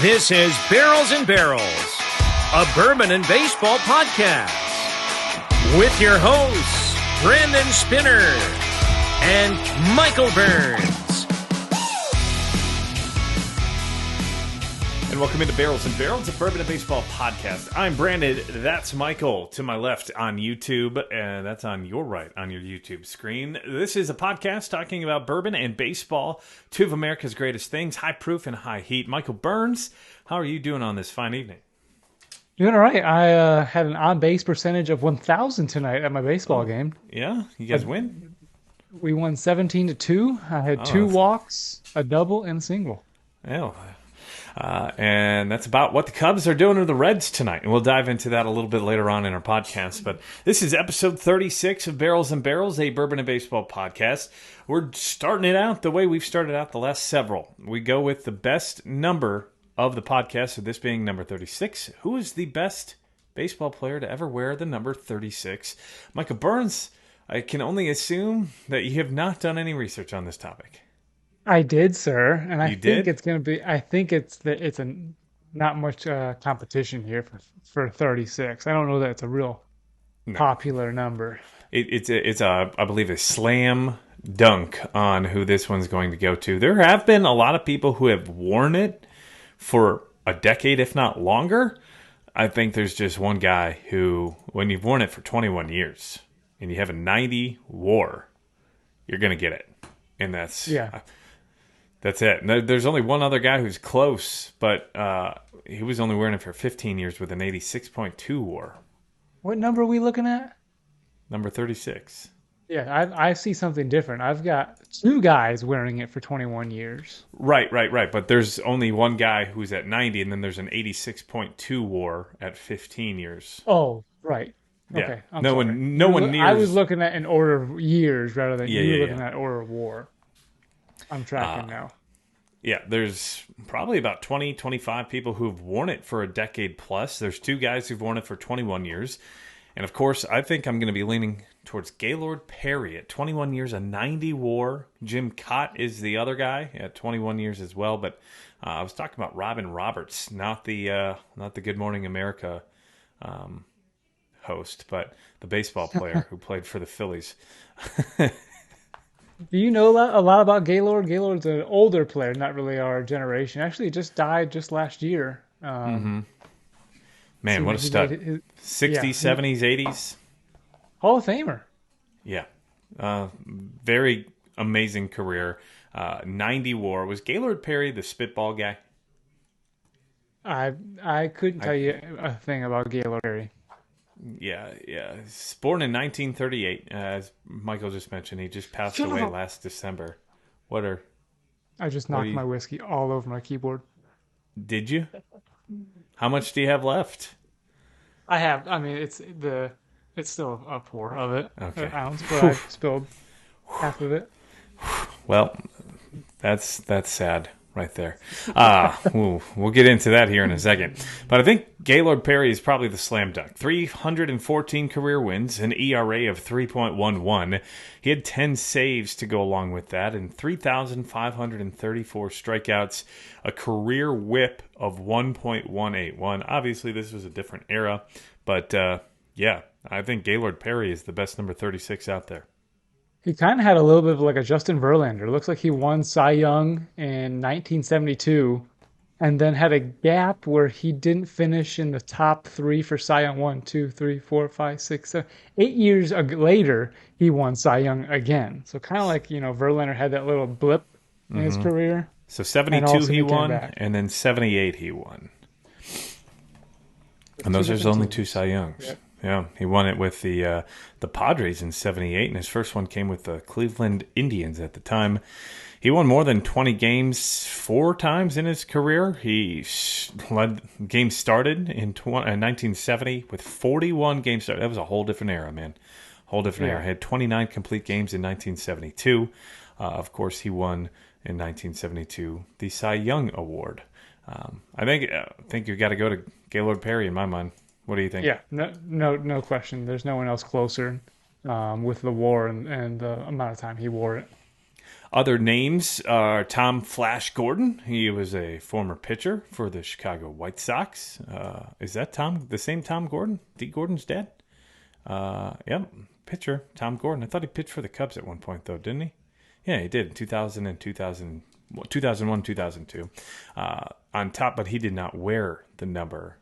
This is Barrels and Barrels, a bourbon and baseball podcast, with your hosts, Brandon Spinner and Michael Burns. And welcome into Barrels and Barrels, a bourbon and baseball podcast. I'm Brandon, that's Michael, to my left on YouTube, and that's on your right on your YouTube screen. This is a podcast talking about bourbon and baseball, two of America's greatest things, high proof and high heat. Michael Burns, how are you doing on this fine evening? Doing all right. I had an on-base percentage of 1,000 tonight at my baseball game. Yeah? You guys win? We won 17-2. I had two walks, a double, and a single. Yeah. And that's about what the Cubs are doing to the Reds tonight. And we'll dive into that a little bit later on in our podcast. But this is episode 36 of Barrels and Barrels, a bourbon and baseball podcast. We're starting it out the way we've started out the last several. We go with the best number of the podcast, so this being number 36. Who is the best baseball player to ever wear the number 36? Michael Burns, I can only assume that you have not done any research on this topic. I did, sir, and I think did? it's going to be. I think it's not much competition here for 36. I don't know that it's a real popular number. It's I believe a slam dunk on who this one's going to go to. There have been a lot of people who have worn it for a decade, if not longer. I think there's just one guy who, when you've worn it for 21 years and you have a 90 WAR, you're going to get it, and that's That's it. There's only one other guy who's close, but he was only wearing it for 15 years with an 86.2 WAR. What number are we looking at? Number 36. Yeah, I see something different. I've got two guys wearing it for 21 years. Right. But there's only one guy who's at 90, and then there's an 86.2 WAR at 15 years. Oh, right. Okay. Yeah. No one near. I was looking at in order of years rather than you looking at order of WAR. I'm tracking now. Yeah, there's probably about 20, 25 people who've worn it for a decade plus. There's two guys who've worn it for 21 years. And, of course, I think I'm going to be leaning towards Gaylord Perry at 21 years, a 90 WAR. Jim Cott is the other guy at 21 years as well. But I was talking about Robin Roberts, not the Good Morning America host, but the baseball player who played for the Phillies. Do you know a lot about Gaylord? Gaylord's an older player, not really our generation. Actually, he just died just last year. Man, what a stud. 60s, 70s, 80s. Hall of Famer. Yeah. Very amazing career. 90 WAR. Was Gaylord Perry the spitball guy? I couldn't tell you a thing about Gaylord Perry. Yeah. He's born in 1938, as Michael just mentioned. He just passed away last December. I just knocked my whiskey all over my keyboard. Did you? How much do you have left? I have. I mean, it's still a pour of it, an ounce, but I spilled half of it. Well, that's sad. Right there. We'll get into that here in a second. But I think Gaylord Perry is probably the slam dunk. 314 career wins, an ERA of 3.11. He had 10 saves to go along with that, and 3,534 strikeouts, a career whip of 1.181. Obviously, this was a different era. But, I think Gaylord Perry is the best number 36 out there. He kind of had a little bit of like a Justin Verlander. It looks like he won Cy Young in 1972 and then had a gap where he didn't finish in the top three for Cy Young. 1, 2, 3, 4, 5, 6, 7. 8 years later, he won Cy Young again. So kind of like, Verlander had that little blip in his career. So 72 he won, and then 78 he won. And those are his only two Cy Youngs. Yep. Yeah, he won it with the Padres in 78, and his first one came with the Cleveland Indians at the time. He won more than 20 games 4 times in his career. He led games started in 1970 with 41 games started. That was a whole different era, man. Whole different era. He had 29 complete games in 1972. Of course, he won in 1972 the Cy Young Award. I think you got to go to Gaylord Perry in my mind. What do you think? Yeah, no question. There's no one else closer with the WAR and the amount of time he wore it. Other names are Tom Flash Gordon. He was a former pitcher for the Chicago White Sox. Is that the same Tom Gordon? D. Gordon's dad? Yep, pitcher, Tom Gordon. I thought he pitched for the Cubs at one point, though, didn't he? Yeah, he did in 2001, 2002. On top, but he did not wear the number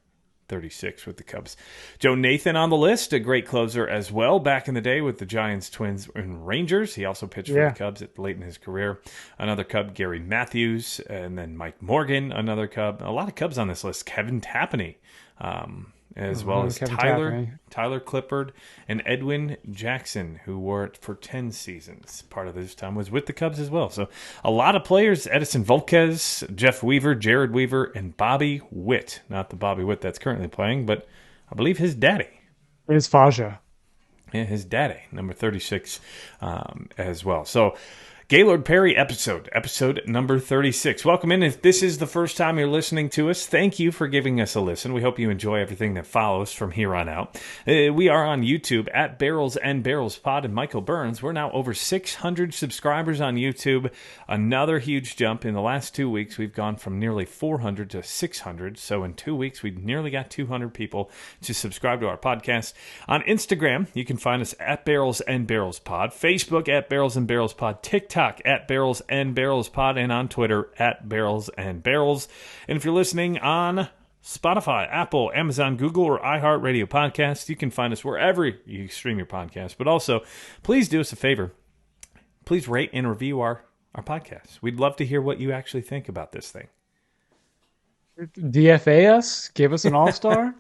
36 with the Cubs. Joe Nathan on the list, a great closer as well back in the day with the Giants, Twins, and Rangers. He also pitched for the Cubs late in his career. Another Cub, Gary Matthews, and then Mike Morgan, another Cub. A lot of Cubs on this list. Kevin Tapani, as well as Tyler Clippard and Edwin Jackson, who wore it for 10 seasons. Part of this time was with the Cubs as well. So a lot of players: Edison Volquez, Jeff Weaver, Jared Weaver, and Bobby Witt. Not the Bobby Witt that's currently playing, but I believe his daddy. It's Faja. Yeah, his daddy, number 36 as well. So Gaylord Perry episode number 36. Welcome in. If this is the first time you're listening to us, thank you for giving us a listen. We hope you enjoy everything that follows from here on out. We are on YouTube at Barrels and Barrels Pod and Michael Burns. We're now over 600 subscribers on YouTube. Another huge jump. In the last 2 weeks, we've gone from nearly 400 to 600. So in 2 weeks, we've nearly got 200 people to subscribe to our podcast. On Instagram, you can find us at Barrels and Barrels Pod. Facebook at Barrels and Barrels Pod. TikTok at Barrels and Barrels Pod, and on Twitter at Barrels and Barrels. And if you're listening on Spotify, Apple, Amazon, Google, or iHeartRadio podcasts, you can find us wherever you stream your podcast. But also, please do us a favor. Please rate and review our podcast. We'd love to hear what you actually think about this thing. DFA us? Give us an all-star?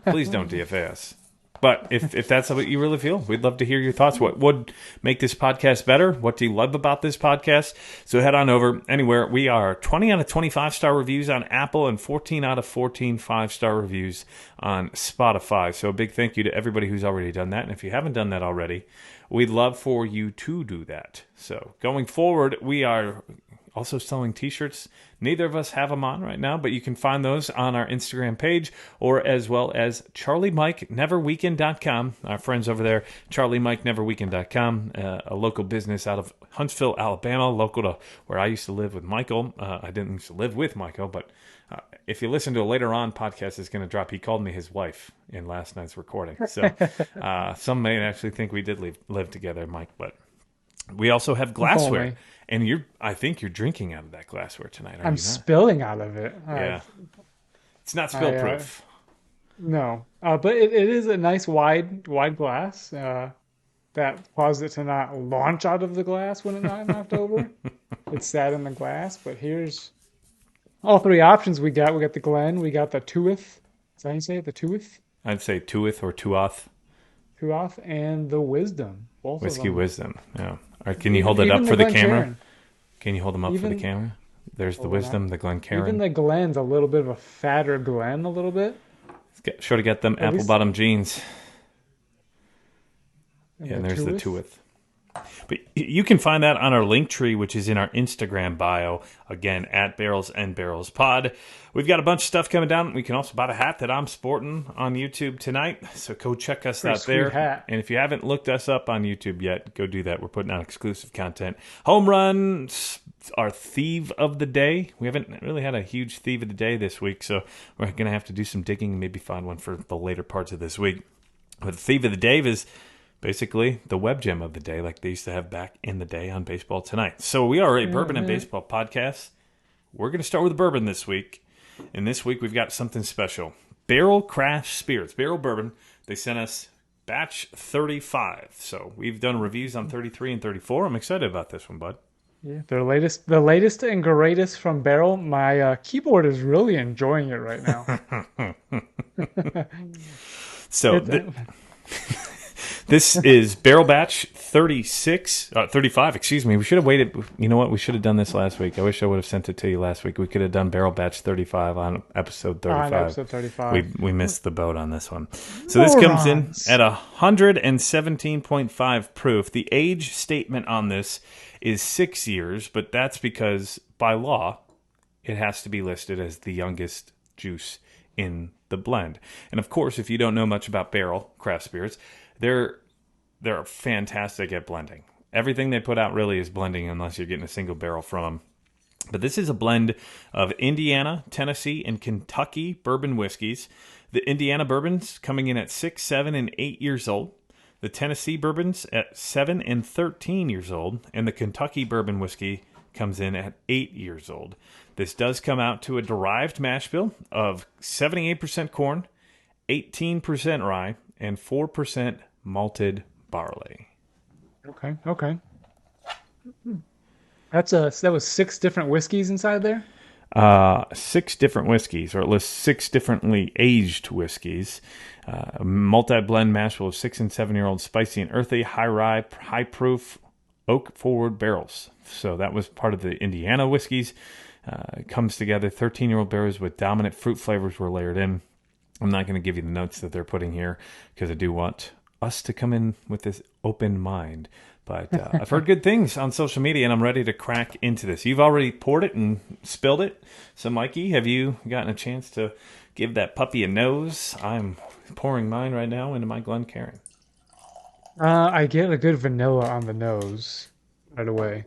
Please don't DFA us. But if that's what you really feel, we'd love to hear your thoughts. What would make this podcast better? What do you love about this podcast? So head on over anywhere. We are 20 out of 25 star reviews on Apple and 14 out of 14 5-star reviews on Spotify. So a big thank you to everybody who's already done that. And if you haven't done that already, we'd love for you to do that. So going forward, we are also selling t-shirts. Neither of us have them on right now, but you can find those on our Instagram page, or as well as CharlieMikeNeverWeekend.com. Our friends over there, CharlieMikeNeverWeekend.com, a local business out of Huntsville, Alabama, local to where I used to live with Michael. I didn't used to live with Michael, but if you listen to a later on podcast, it's going to drop. He called me his wife in last night's recording. So some may actually think we did live together, Mike, but we also have glassware. And I think you're drinking out of that glassware tonight, aren't you? I'm spilling out of it. Yeah. It's not spill proof. No. But it is a nice wide glass that caused it to not launch out of the glass when it got knocked over. It sat in the glass. But here's all three options we got. We got the Glen. We got the Tuath. Is that how you say it? The Tuath? I'd say Tuath or Tuath. Tuath and the Wisdom. Both Whiskey of them. Wisdom, yeah. All right, can you hold it up for the camera? Cairn. Can you hold them up for the camera? There's the Wisdom, the Glencairn. Even the Glen's a little bit of a fatter Glen, a little bit. Sure to get them apple bottom jeans. And there's the Tuath. But you can find that on our link tree, which is in our Instagram bio. Again, at Barrels and Barrels Pod. We've got a bunch of stuff coming down. We can also buy a hat that I'm sporting on YouTube tonight. So go check us out there. Hat. And if you haven't looked us up on YouTube yet, go do that. We're putting out exclusive content. Home runs, our Thief of the Day. We haven't really had a huge Thief of the Day this week, so we're going to have to do some digging and maybe find one for the later parts of this week. But the Thief of the Day is basically the web gem of the day, like they used to have back in the day on Baseball Tonight. So we are a bourbon and baseball podcast. We're going to start with bourbon this week. And this week we've got something special. Barrel Craft Spirits, Barrel Bourbon. They sent us batch 35. So we've done reviews on 33 and 34. I'm excited about this one, bud. Yeah, the latest and greatest from Barrel. My keyboard is really enjoying it right now. So this is Barrel Batch 35, excuse me. We should have waited. You know what? We should have done this last week. I wish I would have sent it to you last week. We could have done Barrel Batch 35 on episode 35. On episode 35. We missed the boat on this one. So this comes in at 117.5 proof. The age statement on this is 6 years, but that's because by law, it has to be listed as the youngest juice in the blend. And of course, if you don't know much about Barrel Craft Spirits, they're fantastic at blending. everything they put out really is blending unless you're getting a single barrel from them. But this is a blend of Indiana, Tennessee, and Kentucky bourbon whiskeys. The Indiana bourbons coming in at 6, 7, and 8 years old. The Tennessee bourbons at 7 and 13 years old. And the Kentucky bourbon whiskey comes in at 8 years old. This does come out to a derived mash bill of 78% corn, 18% rye, and 4% malted barley. Okay. That was 6 different whiskeys inside there? 6 different whiskeys, or at least 6 differently aged whiskeys. Multi-blend mash bill of 6 and 7-year-old spicy and earthy, high rye, high proof, oak forward barrels. So that was part of the Indiana whiskeys. It comes together. 13-year-old barrels with dominant fruit flavors were layered in. I'm not going to give you the notes that they're putting here because I do want us to come in with this open mind. But I've heard good things on social media, and I'm ready to crack into this. You've already poured it and spilled it. So, Mikey, have you gotten a chance to give that puppy a nose? I'm pouring mine right now into my Glencairn. I get a good vanilla on the nose right away.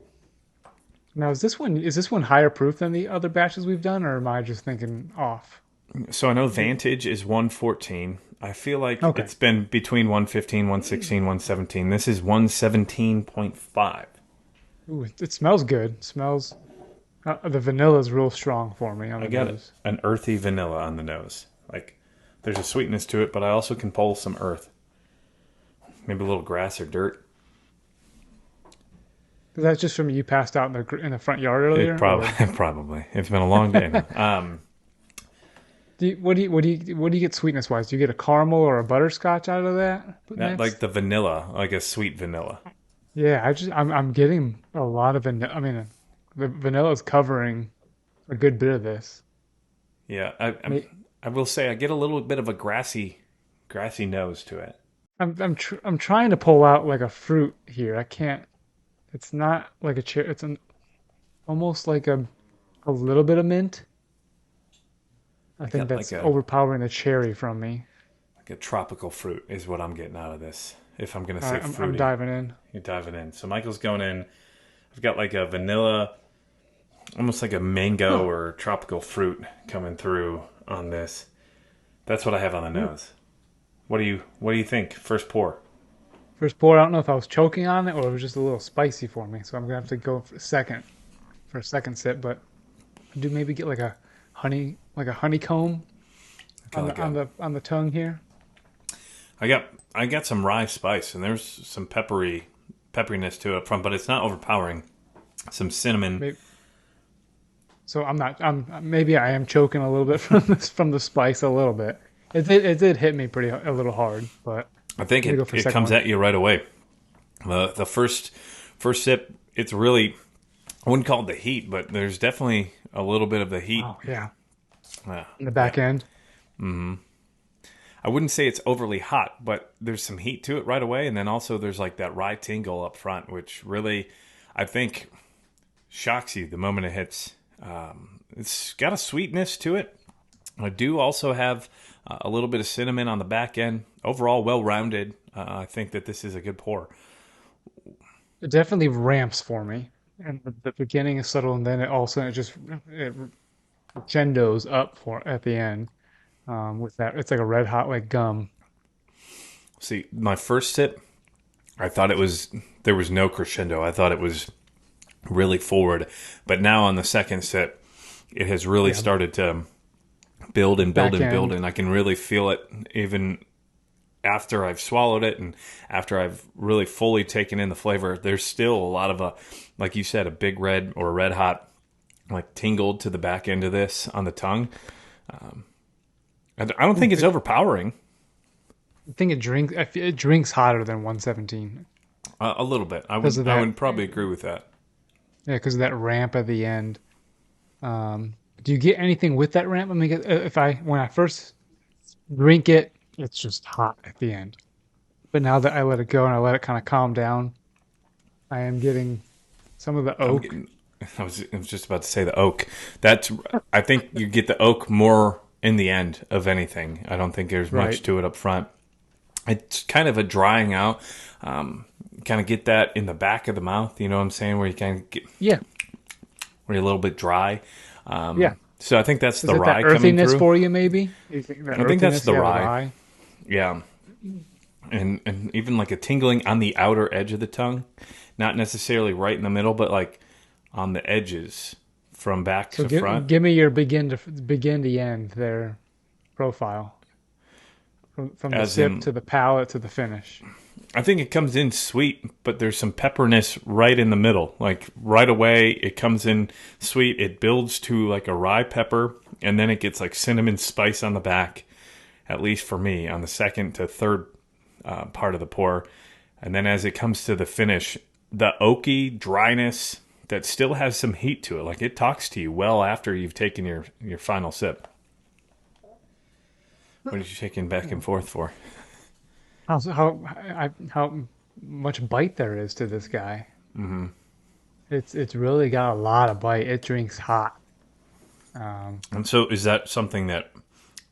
Now, is this one higher proof than the other batches we've done, or am I just thinking off? So I know Vantage is 114. I feel like It's been between 115, 116, 117. This is 117.5. Ooh, it smells good. It smells... the vanilla is real strong for me on the nose. I got an earthy vanilla on the nose. Like, there's a sweetness to it, but I also can pull some earth. Maybe a little grass or dirt. Is that just from you passed out in the front yard earlier? Probably. It's been a long day. What do you get sweetness wise? Do you get a caramel or a butterscotch out of that? Like the vanilla, like a sweet vanilla. Yeah, I'm getting a lot of vanilla. I mean, the vanilla is covering a good bit of this. Yeah, I will say I get a little bit of a grassy nose to it. I'm trying to pull out like a fruit here. I can't. It's not like a cherry. It's almost like a little bit of mint. I think that's overpowering the cherry from me. Like a tropical fruit is what I'm getting out of this. If I'm going to say fruity. I'm diving in. You're diving in. So Michael's going in. I've got like a vanilla, almost like a mango or tropical fruit coming through on this. That's what I have on the nose. What do you think? First pour. First pour, I don't know if I was choking on it or it was just a little spicy for me. So I'm going to have to go for a second sip. But I do maybe get like a honeycomb on the tongue here. I got some rye spice and there's some pepperiness to it but it's not overpowering. Some cinnamon. Maybe. So maybe I am choking a little bit from the spice a little bit. It did hit me a little hard, but I think it comes at you right away. The first sip, it's really, I wouldn't call it the heat, but there's definitely a little bit of the heat. Oh, yeah. In the back end. Mm-hmm. I wouldn't say it's overly hot, but there's some heat to it right away, and then also there's like that rye tingle up front, which really, I think, shocks you the moment it hits. It's got a sweetness to it. I do also have a little bit of cinnamon on the back end. Overall, well-rounded. I think that this is a good pour. It definitely ramps for me. And the beginning is subtle, and then it crescendos up at the end with that. It's like a red hot like gum. See, my first sip, I thought there was no crescendo. I thought it was really forward. But now on the second sip, it has really started to build and build and build, and I can really feel it even after I've swallowed it and after I've really fully taken in the flavor. There's still a lot of like you said, a big red or red hot, like tingled to the back end of this on the tongue. I don't think it's overpowering. I think it drinks hotter than 117. A little bit. I would probably agree with that. Yeah, because of that ramp at the end. Do you get anything with that ramp? I mean, when I first drink it, it's just hot at the end. But now that I let it go and I let it kind of calm down, I am getting some of the oak. I was just about to say the oak. I think you get the oak more in the end of anything. I don't think there's much to it up front. It's kind of a drying out. kind of get that in the back of the mouth. You know what I'm saying? Where you kind of get, Yeah. where you're a little bit dry. Yeah. So I think that's Is the it rye that coming earthiness through. for you, maybe? You think that I think that's earthiness? the Yeah, rye. Yeah. And even like a tingling on the outer edge of the tongue. Not necessarily right in the middle, but like on the edges from back So to front. give me your begin to end there profile. From the As sip in- to the palate to the finish. I think it comes in sweet, but there's some pepperness right in the middle. Like right away, it comes in sweet. It builds to like a rye pepper, and then it gets like cinnamon spice on the back, at least for me, on the second to third part of the pour. And then as it comes to the finish, the oaky dryness that still has some heat to it. Like it talks to you well after you've taken your final sip. What are you shaking back and forth for? How much bite there is to this guy. Mm-hmm. It's really got a lot of bite. It drinks hot. And so is that something that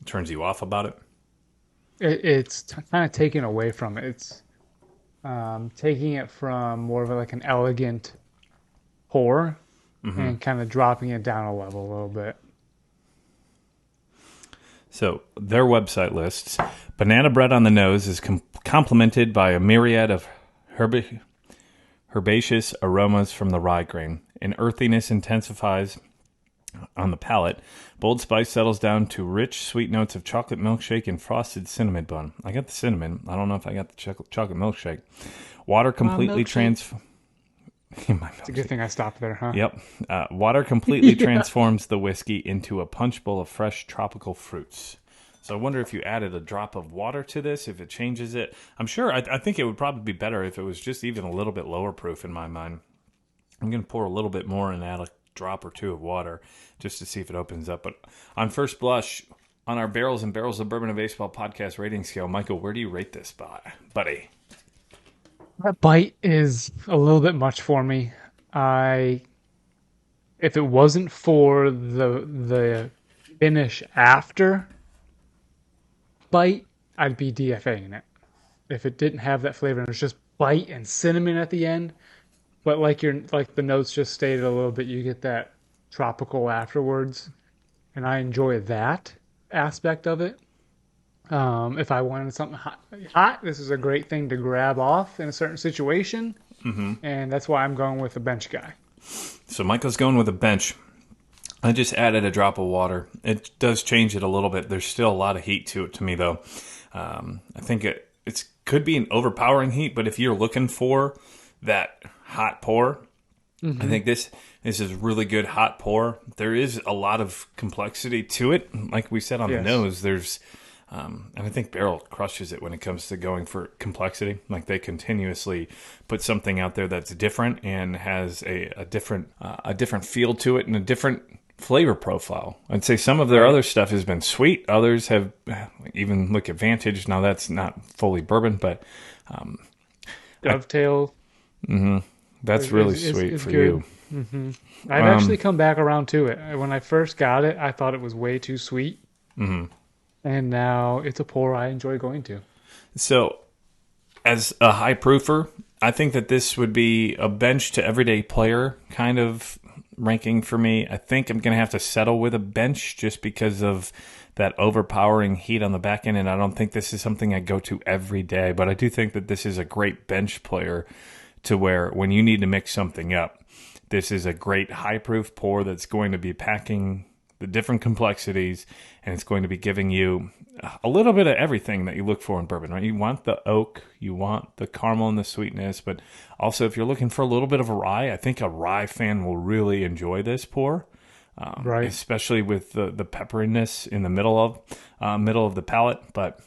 turns you off about it? It's kind of taken away from it. It's taking it from more of like an elegant pour and kind of dropping it down a level a little bit. So their website lists, banana bread on the nose is complemented by a myriad of herbaceous aromas from the rye grain. An earthiness intensifies on the palate. Bold spice settles down to rich, sweet notes of chocolate milkshake and frosted cinnamon bun. I got the cinnamon. I don't know if I got the chocolate milkshake. Water completely It's a good thing I stopped there, huh? Yep. Water completely transforms the whiskey into a punch bowl of fresh tropical fruits. So I wonder if you added a drop of water to this, if it changes it. I'm sure, I think it would probably be better if it was just even a little bit lower proof in my mind. I'm going to pour a little bit more and add a drop or two of water just to see if it opens up. But on first blush, on our Barrels and Barrels of Bourbon and Baseball podcast rating scale, Michael, where do you rate this, buddy? That bite is a little bit much for me. If it wasn't for the finish after bite, I'd be DFAing it. If it didn't have that flavor and it was just bite and cinnamon at the end, but like the notes just stated a little bit, you get that tropical afterwards, and I enjoy that aspect of it. If I wanted something hot, this is a great thing to grab off in a certain situation, and that's why I'm going with a bench guy. So Michael's going with a bench. I just added a drop of water. It does change it a little bit. There's still a lot of heat to it to me, though. I think it could be an overpowering heat, but if you're looking for that hot pour, I think this is a really good hot pour. There is a lot of complexity to it. Like we said on the nose, there's... and I think Barrell crushes it when it comes to going for complexity. Like they continuously put something out there that's different and has a different feel to it and a different flavor profile. I'd say some of their other stuff has been sweet. Others have, even look at Vantage. Now that's not fully bourbon, but Dovetail. That's really sweet for good. you. I've actually come back around to it. When I first got it, I thought it was way too sweet. And now it's a pour I enjoy going to. So, as a high proofer, I think that this would be a bench to everyday player kind of ranking for me. I think I'm going to have to settle with a bench just because of that overpowering heat on the back end, and I don't think this is something I go to every day. But I do think that this is a great bench player to where when you need to mix something up, this is a great high proof pour that's going to be packing the different complexities, and it's going to be giving you a little bit of everything that you look for in bourbon, right? You want the oak, you want the caramel and the sweetness, but also if you're looking for a little bit of a rye, I think a rye fan will really enjoy this pour, right? Especially with the pepperiness in the middle of the palate. But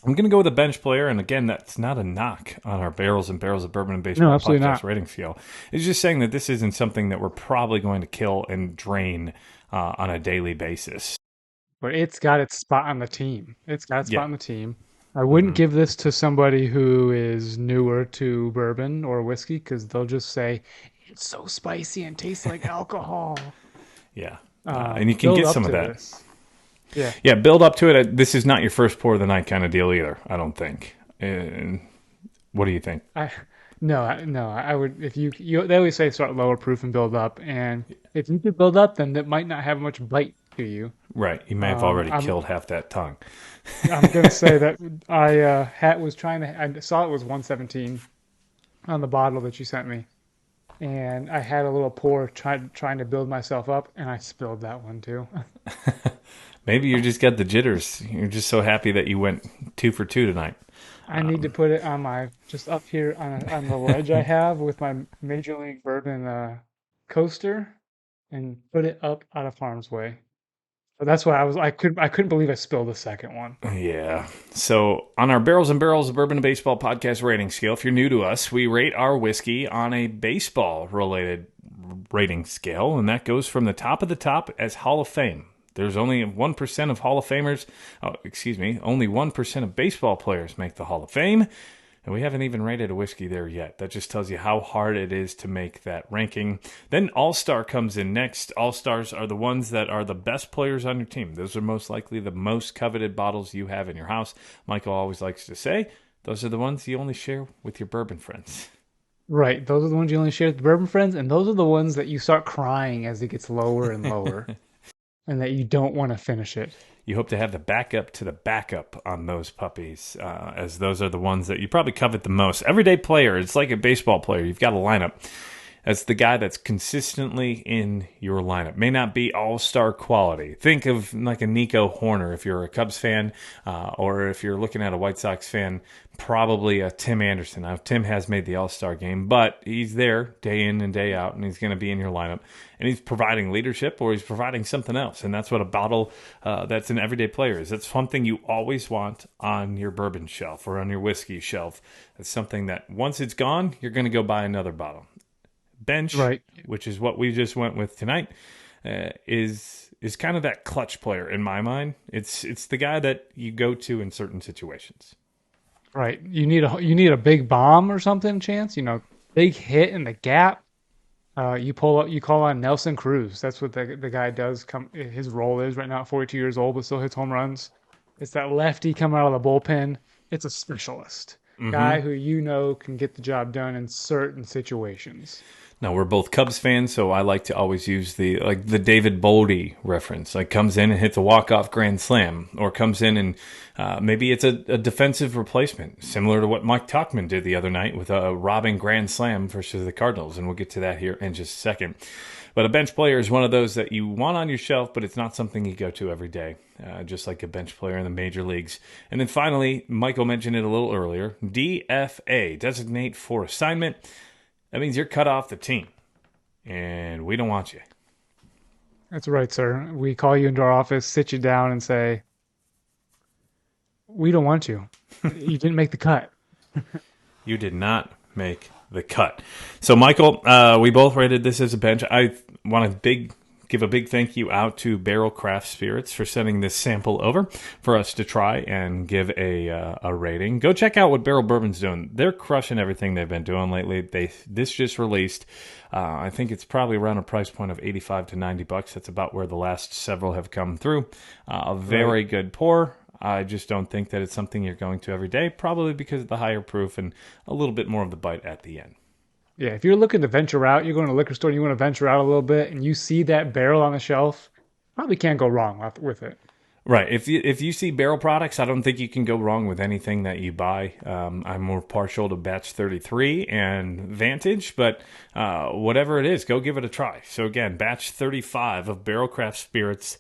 I'm going to go with a bench player, and again, that's not a knock on our Barrels and Barrels of Bourbon and Baseball podcast rating scale. It's just saying that this isn't something that we're probably going to kill and drain on a daily basis. But it's got its spot on the team. It's got its spot on the team. I wouldn't give this to somebody who is newer to bourbon or whiskey because they'll just say, it's so spicy and tastes like alcohol. Yeah. And you can get some of that. This. Yeah. Yeah, build up to it. This is not your first pour of the night kind of deal either, I don't think. And what do you think? No, I would if they always say start lower proof and build up, and if you could build up, then that might not have much bite to you. Right. You may have already I'm killed half that tongue. I'm gonna say that I had was trying to I saw it was 117 on the bottle that you sent me, and I had a little pour trying to build myself up, and I spilled that one too. Maybe you just got the jitters. You're just so happy that you went 2 for 2 tonight. I need to put it on my just up here on the ledge I have with my Major League Bourbon coaster, and put it up out of harm's way. So that's why I couldn't believe I spilled the second one. Yeah. So on our Barrels and Barrels of Bourbon and Baseball podcast rating scale, if you're new to us, we rate our whiskey on a baseball-related rating scale, and that goes from the top as Hall of Fame. There's only 1% of Hall of Famers, only 1% of baseball players make the Hall of Fame, and we haven't even rated a whiskey there yet. That just tells you how hard it is to make that ranking. Then All-Star comes in next. All-Stars are the ones that are the best players on your team. Those are most likely the most coveted bottles you have in your house. Michael always likes to say, those are the ones you only share with your bourbon friends. Right, those are the ones you only share with the bourbon friends, and those are the ones that you start crying as it gets lower and lower, and that you don't want to finish it. You hope to have the backup to the backup on those puppies, as those are the ones that you probably covet the most. Everyday player, it's like a baseball player. You've got a lineup. That's the guy that's consistently in your lineup. May not be all-star quality. Think of like a Nico Horner if you're a Cubs fan, or if you're looking at a White Sox fan, probably a Tim Anderson. Now, Tim has made the all-star game, but he's there day in and day out, and he's going to be in your lineup. And he's providing leadership, or he's providing something else. And that's what a bottle that's an everyday player is. That's something you always want on your bourbon shelf or on your whiskey shelf. It's something that once it's gone, you're going to go buy another bottle. Bench, right, which is what we just went with tonight, is kind of that clutch player in my mind. It's the guy that you go to in certain situations. Right. You need a big bomb or something, Chance. Big hit in the gap. You call on Nelson Cruz. That's what the guy does. His role is right now at 42 years old, but still hits home runs. It's that lefty coming out of the bullpen. It's a specialist guy who can get the job done in certain situations. Now, we're both Cubs fans, so I like to always use the David Boldy reference. Like, comes in and hits a walk-off grand slam, or comes in and maybe it's a defensive replacement, similar to what Mike Tauchman did the other night with a robbing grand slam versus the Cardinals, and we'll get to that here in just a second. But a bench player is one of those that you want on your shelf, but it's not something you go to every day, just like a bench player in the major leagues. And then finally, Michael mentioned it a little earlier, DFA, designate for assignment. That means you're cut off the team, and we don't want you. That's right, sir. We call you into our office, sit you down, and say, we don't want you. You didn't make the cut. You did not make the cut. So, Michael, we both rated this as a bench. I want to give a big thank you out to Barrell Craft Spirits for sending this sample over for us to try and give a rating. Go check out what Barrell Bourbon's doing. They're crushing everything they've been doing lately. This just released. I think it's probably around a price point of $85 to $90. That's about where the last several have come through. A very good pour. I just don't think that it's something you're going to every day, probably because of the higher proof and a little bit more of the bite at the end. Yeah, if you're looking to venture out, you're going to a liquor store and you want to venture out a little bit, and you see that barrel on the shelf, probably can't go wrong with it. Right. If you see barrel products, I don't think you can go wrong with anything that you buy. I'm more partial to Batch 33 and Vantage, but whatever it is, go give it a try. So again, Batch 35 of Barrell Craft Spirits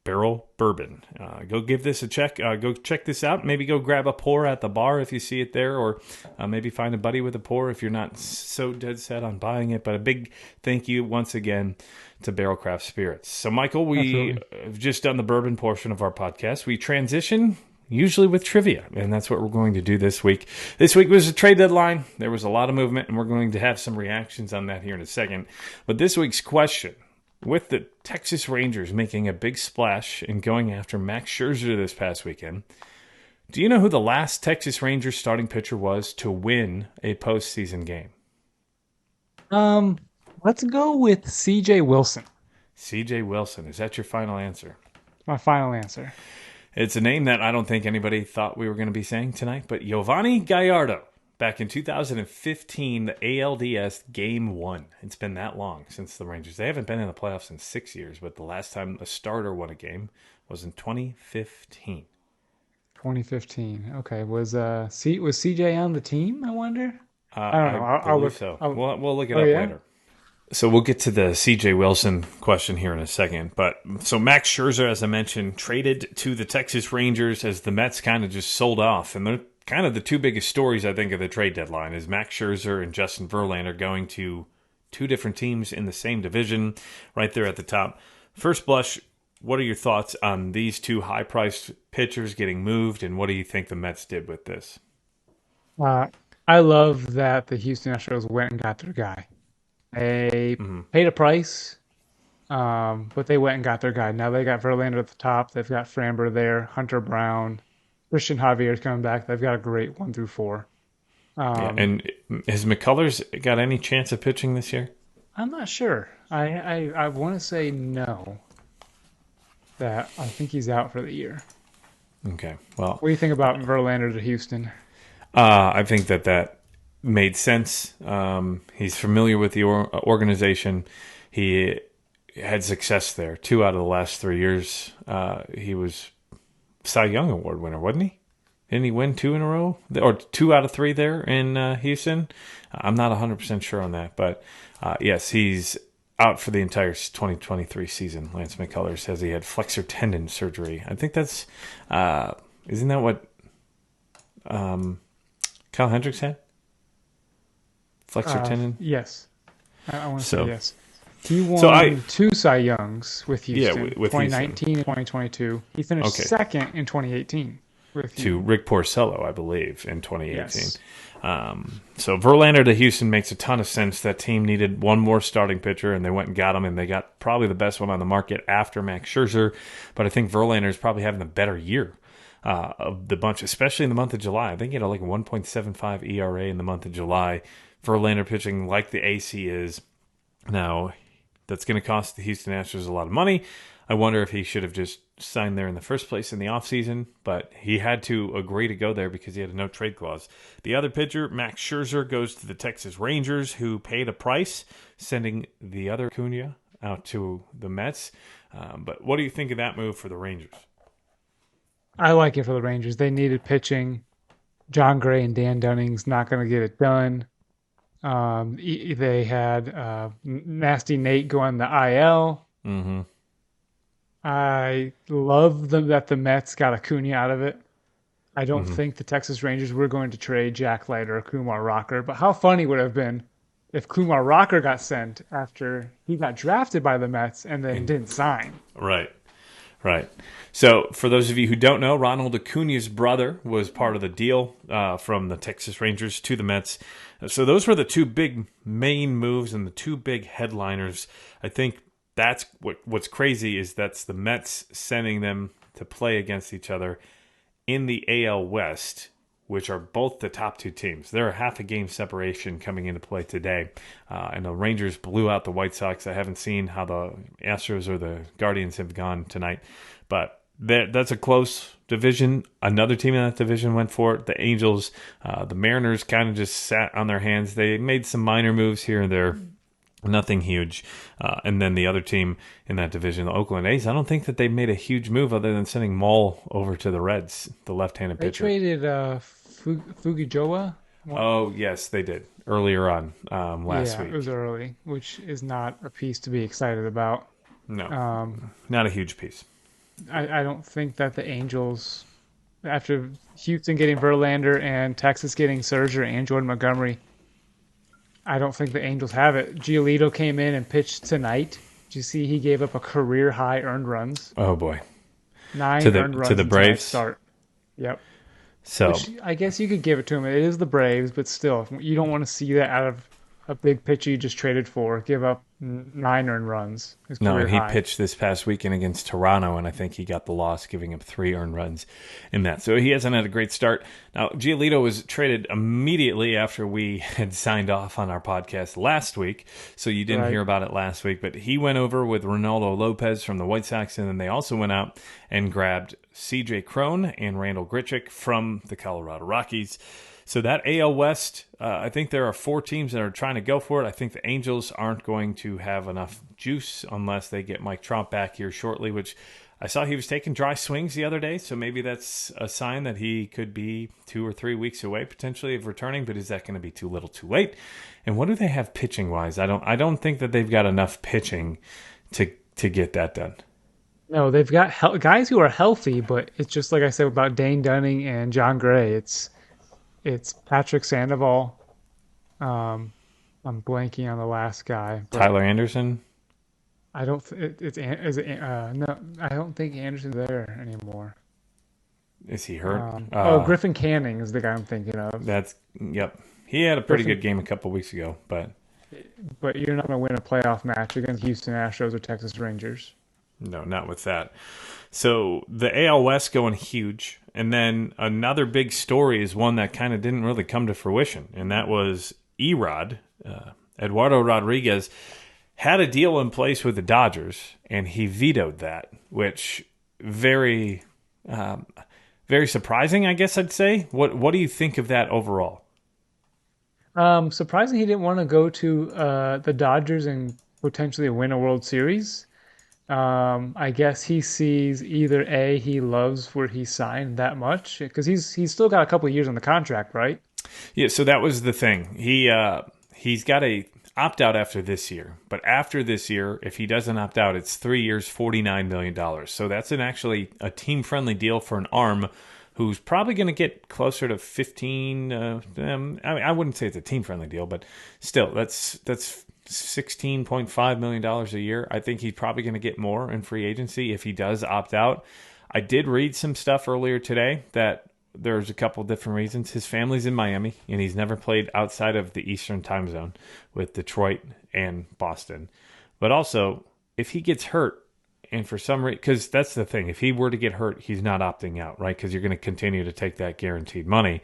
Barrell Bourbon. Go give this a check. Go check this out. Maybe go grab a pour at the bar if you see it there, or maybe find a buddy with a pour if you're not so dead set on buying it. But a big thank you once again to Barrell Craft Spirits. So, Michael, we have just done the bourbon portion of our podcast. We transition usually with trivia, and that's what we're going to do this week. This week was a trade deadline. There was a lot of movement, and we're going to have some reactions on that here in a second. But this week's question, with the Texas Rangers making a big splash and going after Max Scherzer this past weekend, do you know who the last Texas Rangers starting pitcher was to win a postseason game? Let's go with C.J. Wilson. C.J. Wilson. Is that your final answer? My final answer. It's a name that I don't think anybody thought we were going to be saying tonight, but Yovani Gallardo back in 2015, the ALDS Game 1. It's been that long since the Rangers. They haven't been in the playoffs in 6 years, but the last time a starter won a game was in 2015. 2015. Okay. Was CJ on the team, I wonder? I don't know. I I'll believe look. so. I'll, We'll look it oh, up yeah? later. So we'll get to the C.J. Wilson question here in a second. But so Max Scherzer, as I mentioned, traded to the Texas Rangers as the Mets kind of just sold off. And they're kind of the two biggest stories, I think, of the trade deadline is Max Scherzer and Justin Verlander going to two different teams in the same division right there at the top. First blush, what are your thoughts on these two high-priced pitchers getting moved, and what do you think the Mets did with this? I love that the Houston Astros went and got their guy. They paid a price, but they went and got their guy. Now they got Verlander at the top. They've got Framber there, Hunter Brown, Christian Javier's coming back. They've got a great 1 through 4. And has Mikolas got any chance of pitching this year? I'm not sure. I want to say no. That I think he's out for the year. Okay, well, What do you think about Verlander to Houston? I think that made sense. He's familiar with the organization. He had success there. 2 out of the last 3 years, he was Cy Young Award winner, wasn't he? Didn't he win 2 in a row? Or 2 out of 3 there in Houston? I'm not 100% sure on that. But, yes, he's out for the entire 2023 season. Lance McCullers says he had flexor tendon surgery. I think that's... isn't that what Kyle Hendricks had? Flexor tendon? Yes. I want to say yes. He won So 2 Cy Youngs with Houston, with 2019 and 2022. He finished second in 2018 with to Rick Porcello, I believe, in 2018. Yes. So Verlander to Houston makes a ton of sense. That team needed one more starting pitcher, and they went and got him, and they got probably the best one on the market after Max Scherzer. But I think Verlander is probably having a better year of the bunch, especially in the month of July. I think he had like a 1.75 ERA in the month of July. Verlander pitching like the AC is. Now, that's going to cost the Houston Astros a lot of money. I wonder if he should have just signed there in the first place in the offseason, but he had to agree to go there because he had a no-trade clause. The other pitcher, Max Scherzer, goes to the Texas Rangers, who paid a price, sending the other Acuna out to the Mets. But what do you think of that move for the Rangers? I like it for the Rangers. They needed pitching. John Gray and Dan Dunning's not going to get it done. They had Nasty Nate go on the IL. Mm-hmm. I love that the Mets got Acuna out of it. I don't think the Texas Rangers were going to trade Jack Leiter or Kumar Rocker, but how funny would it have been if Kumar Rocker got sent after he got drafted by the Mets and then didn't sign. Right. So, for those of you who don't know, Ronald Acuna's brother was part of the deal from the Texas Rangers to the Mets. So, those were the two big main moves and the two big headliners. I think that's what's crazy is that's the Mets sending them to play against each other in the AL West, which are both the top 2 teams. They're a half a game separation coming into play today. And the Rangers blew out the White Sox. I haven't seen how the Astros or the Guardians have gone tonight. But that's a close division. Another team in that division went for it. The Angels, the Mariners kind of just sat on their hands. They made some minor moves here and there. Nothing huge. And then the other team in that division, the Oakland A's, I don't think that they made a huge move other than sending Maul over to the Reds, the left-handed pitcher. They traded Fugijoa. Oh, yes, they did. Earlier on last week. It was early, which is not a piece to be excited about. No, not a huge piece. I don't think that the Angels, after Houston getting Verlander and Texas getting Scherzer and Jordan Montgomery, I don't think the Angels have it. Giolito came in and pitched tonight. Did you see he gave up a career-high earned runs? Oh, boy. 9 earned runs to the Braves? Start. Yep. So Which I guess you could give it to him. It is the Braves, but still, you don't want to see that out of a big pitcher you just traded for. Give up 9 earned runs. No, and he pitched this past weekend against Toronto, and I think he got the loss, giving up 3 earned runs in that. So he hasn't had a great start. Now, Giolito was traded immediately after we had signed off on our podcast last week, so you didn't hear about it last week. But he went over with Ronaldo Lopez from the White Sox, and then they also went out and grabbed C.J. Cron and Randall Grichuk from the Colorado Rockies. So that AL West, I think there are 4 teams that are trying to go for it. I think the Angels aren't going to have enough juice unless they get Mike Trout back here shortly, which I saw he was taking dry swings the other day, so maybe that's a sign that he could be 2 or 3 weeks away potentially of returning, but is that going to be too little too late? And what do they have pitching-wise? I don't think that they've got enough pitching to get that done. No, they've got guys who are healthy, but it's just like I said about Dane Dunning and John Gray. It's Patrick Sandoval. I'm blanking on the last guy. Tyler Anderson? I don't. No, I don't think Anderson's there anymore. Is he hurt? Griffin Canning is the guy I'm thinking of. Yep. He had a pretty good game a couple weeks ago, but you're not going to win a playoff match against Houston Astros or Texas Rangers. No, not with that. So the AL West going huge, and then another big story is one that kind of didn't really come to fruition, and that was Erod, Eduardo Rodriguez. Had a deal in place with the Dodgers, and he vetoed that, which very surprising, I guess I'd say. What do you think of that overall? Surprising he didn't want to go to the Dodgers and potentially win a World Series. I guess he sees either A, he loves where he signed that much, because he's still got a couple of years on the contract, right? Yeah, so that was the thing. He's got a opt-out after this year. But after this year, if he doesn't opt out, it's 3 years, $49 million. So that's actually a team-friendly deal for an arm who's probably going to get closer to 15. I wouldn't say it's a team-friendly deal, but still, that's $16.5 million a year. I think he's probably going to get more in free agency if he does opt out. I did read some stuff earlier today that there's a couple different reasons. His family's in Miami, and he's never played outside of the Eastern time zone with Detroit and Boston. But also, if he gets hurt, and for some reason, because that's the thing, if he were to get hurt, he's not opting out, right? Because you're going to continue to take that guaranteed money.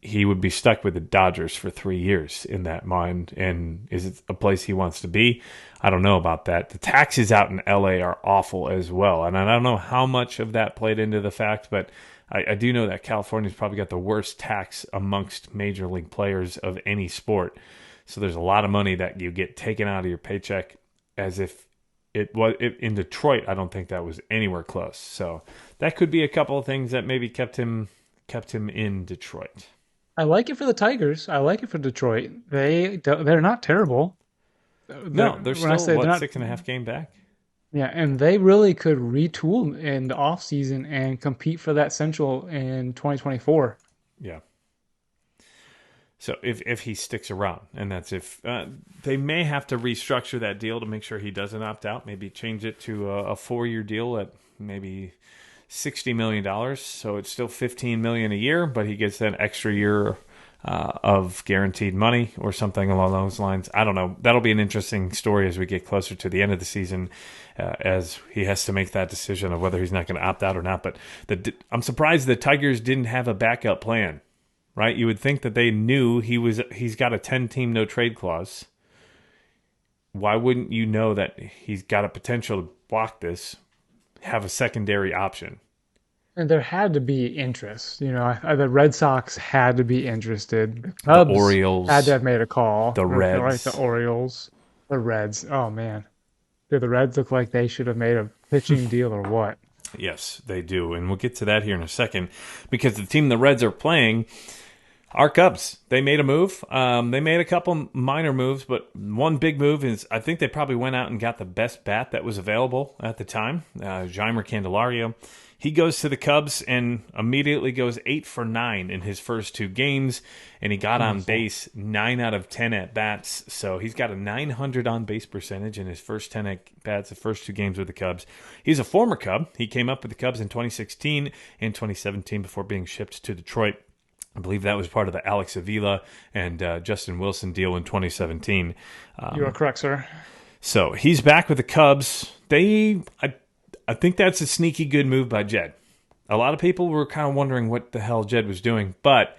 He would be stuck with the Dodgers for 3 years in that mind. And is it a place he wants to be? I don't know about that. The taxes out in LA are awful as well. And I don't know how much of that played into the fact, but I do know that California's probably got the worst tax amongst major league players of any sport. So there's a lot of money that you get taken out of your paycheck, as if it was in Detroit. I don't think that was anywhere close. So that could be a couple of things that maybe kept him in Detroit. I like it for the Tigers. I like it for Detroit. They're not terrible. No, they're still 6.5 game back. Yeah, and they really could retool in the offseason and compete for that Central in 2024. Yeah. So if he sticks around, and that's if they may have to restructure that deal to make sure he doesn't opt out, maybe change it to a 4-year deal at maybe $60 million. So it's still $15 million a year, but he gets that extra year of guaranteed money or something along those lines. I don't know. That'll be an interesting story as we get closer to the end of the season, as he has to make that decision of whether he's not going to opt out or not. But I'm surprised the Tigers didn't have a backup plan, right? You would think that they knew he's got a 10-team no-trade clause. Why wouldn't you know that he's got a potential to block this, have a secondary option? And there had to be interest. The Red Sox had to be interested. The Cubs, the Orioles had to have made a call. The Reds. Right, the Orioles. The Reds. Oh, man. Do the Reds look like they should have made a pitching deal or what? Yes, they do. And we'll get to that here in a second, because the team the Reds are playing are Cubs. They made a move. They made a couple minor moves, but one big move is I think they probably went out and got the best bat that was available at the time, Jeimer Candelario. He goes to the Cubs and immediately goes 8 for 9 in his first 2 games, and he got on base 9 out of 10 at-bats. So he's got a 900 on-base percentage in his first 10 at-bats, the first 2 games with the Cubs. He's a former Cub. He came up with the Cubs in 2016 and 2017 before being shipped to Detroit. I believe that was part of the Alex Avila and Justin Wilson deal in 2017. You are correct, sir. So he's back with the Cubs. I think that's a sneaky good move by Jed. A lot of people were kind of wondering what the hell Jed was doing, but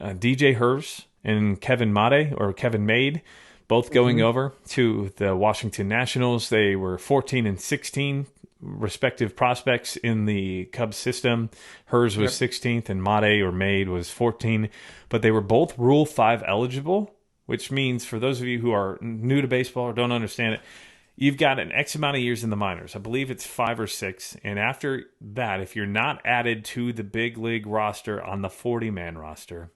DJ Herves and Kevin Made, both going over to the Washington Nationals. They were 14 and 16 respective prospects in the Cubs system. Hers was 16th and Made was 14. But they were both Rule 5 eligible, which means for those of you who are new to baseball or don't understand it, you've got an X amount of years in the minors. I believe it's 5 or 6. And after that, if you're not added to the big league roster on the 40-man roster,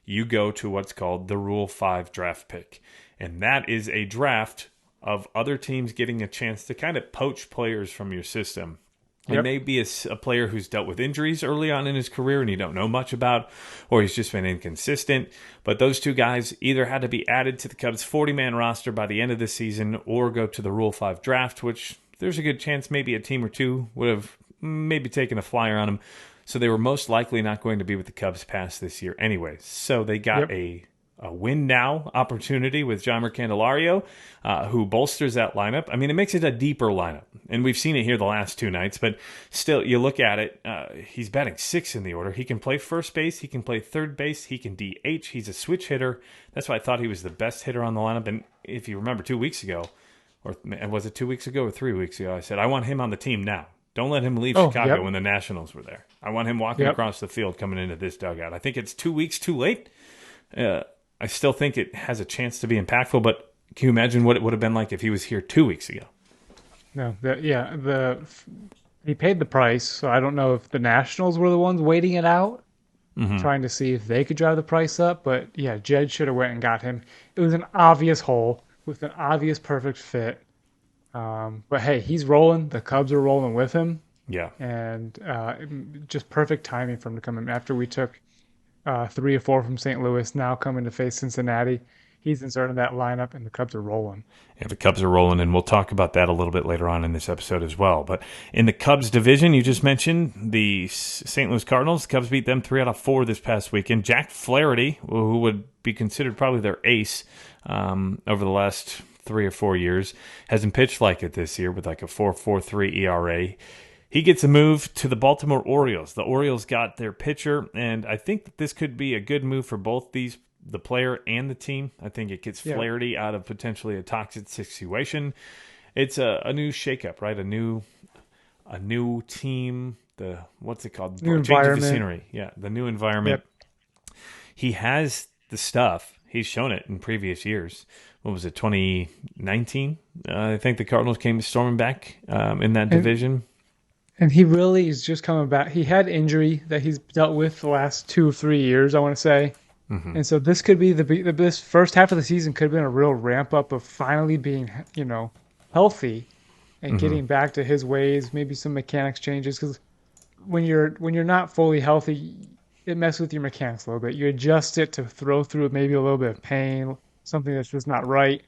you go to what's called the Rule 5 draft pick. And that is a draft of other teams getting a chance to kind of poach players from your system. It may be a player who's dealt with injuries early on in his career and you don't know much about, or he's just been inconsistent. But those two guys either had to be added to the Cubs 40-man roster by the end of the season or go to the Rule 5 draft, which there's a good chance maybe a team or two would have maybe taken a flyer on him. So they were most likely not going to be with the Cubs past this year anyway. So they got a win now opportunity with Jeimer Candelario, who bolsters that lineup. I mean, it makes it a deeper lineup. And we've seen it here the last 2 nights, but still, you look at it, he's batting 6th in the order. He can play first base. He can play third base. He can DH. He's a switch hitter. That's why I thought he was the best hitter on the lineup. And if you remember 2 weeks ago, or was it 2 weeks ago or 3 weeks ago, I said, I want him on the team now. Don't let him leave Chicago when the Nationals were there. I want him walking across the field coming into this dugout. I think it's 2 weeks too late. I still think it has a chance to be impactful, but can you imagine what it would have been like if he was here 2 weeks ago? No, he paid the price, so I don't know if the Nationals were the ones waiting it out, trying to see if they could drive the price up. But yeah, Jed should have went and got him. It was an obvious hole with an obvious perfect fit. But hey, he's rolling. The Cubs are rolling with him. Yeah. And just perfect timing for him to come in after we took 3 or 4 from St. Louis, now coming to face Cincinnati. He's inserted that lineup, and the Cubs are rolling. Yeah, the Cubs are rolling, and we'll talk about that a little bit later on in this episode as well. But in the Cubs division, you just mentioned the St. Louis Cardinals. The Cubs beat them 3 out of 4 this past weekend. Jack Flaherty, who would be considered probably their ace over the last 3 or 4 years, hasn't pitched like it this year with like a 4.43 ERA. He gets a move to the Baltimore Orioles. The Orioles got their pitcher, and I think that this could be a good move for both the player and the team. I think it gets Flaherty out of potentially a toxic situation. It's a new shakeup, right? A new team. What's it called? New Change environment. of the scenery. Yeah, the new environment. Yep. He has the stuff. He's shown it in previous years. What was it, 2019? I think the Cardinals came storming back in that division. And he really is just coming back. He had injury that he's dealt with the last 2 or 3 years, I want to say. Mm-hmm. And so this could be this first half of the season could have been a real ramp up of finally being, healthy and getting back to his ways. Maybe some mechanics changes, because when you're not fully healthy, it messes with your mechanics a little bit. You adjust it to throw through maybe a little bit of pain, something that's just not right.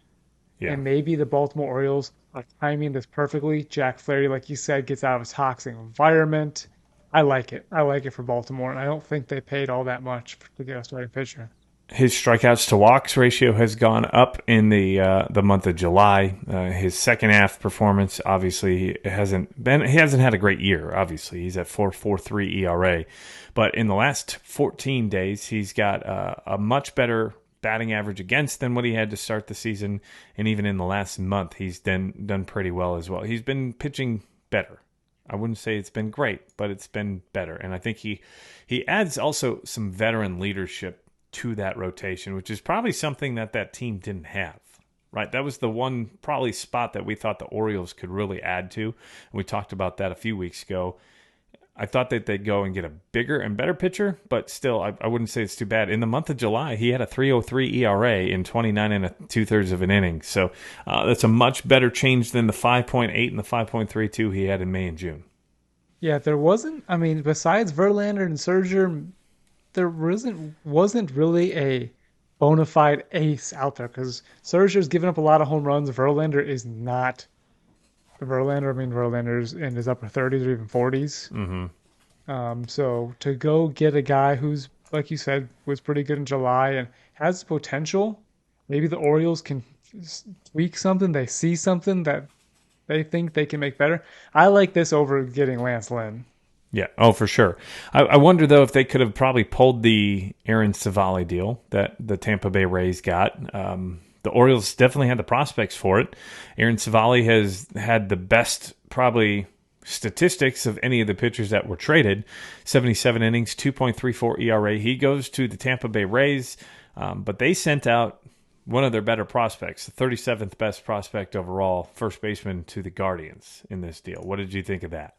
Yeah. And maybe the Baltimore Orioles are timing this perfectly. Jack Flaherty, like you said, gets out of his toxic environment. I like it. I like it for Baltimore, and I don't think they paid all that much to get a starting pitcher. His strikeouts to walks ratio has gone up in the month of July. His second half performance, obviously, he hasn't had a great year. Obviously, he's at 4.43 ERA, but in the last 14 days, he's got a much better batting average against than what he had to start the season, and even in the last month, he's done pretty well as well. He's been pitching better. I wouldn't say it's been great, but it's been better, and I think he adds also some veteran leadership to that rotation, which is probably something that team didn't have. Right, that was the one probably spot that we thought the Orioles could really add to, and we talked about that a few weeks ago. I thought that they'd go and get a bigger and better pitcher, but still, I wouldn't say it's too bad. In the month of July, he had a 3.03 ERA in 29 and 2/3 of an inning. So that's a much better change than the 5.8 and the 5.32 he had in May and June. Yeah, there wasn't, besides Verlander and Scherzer, there wasn't really a bona fide ace out there, because Scherzer's given up a lot of home runs. Verlander is not. Verlander's in his upper 30s or even 40s. Mm-hmm. So to go get a guy who's, like you said, was pretty good in July and has potential, maybe the Orioles can tweak something. They see something that they think they can make better. I like this over getting Lance Lynn. Yeah, oh, for sure. I wonder, though, if they could have probably pulled the Aaron Savali deal that the Tampa Bay Rays got. The Orioles definitely had the prospects for it. Aaron Savali has had the best, probably, statistics of any of the pitchers that were traded. 77 innings, 2.34 ERA. He goes to the Tampa Bay Rays, but they sent out one of their better prospects, the 37th best prospect overall, first baseman, to the Guardians in this deal. What did you think of that?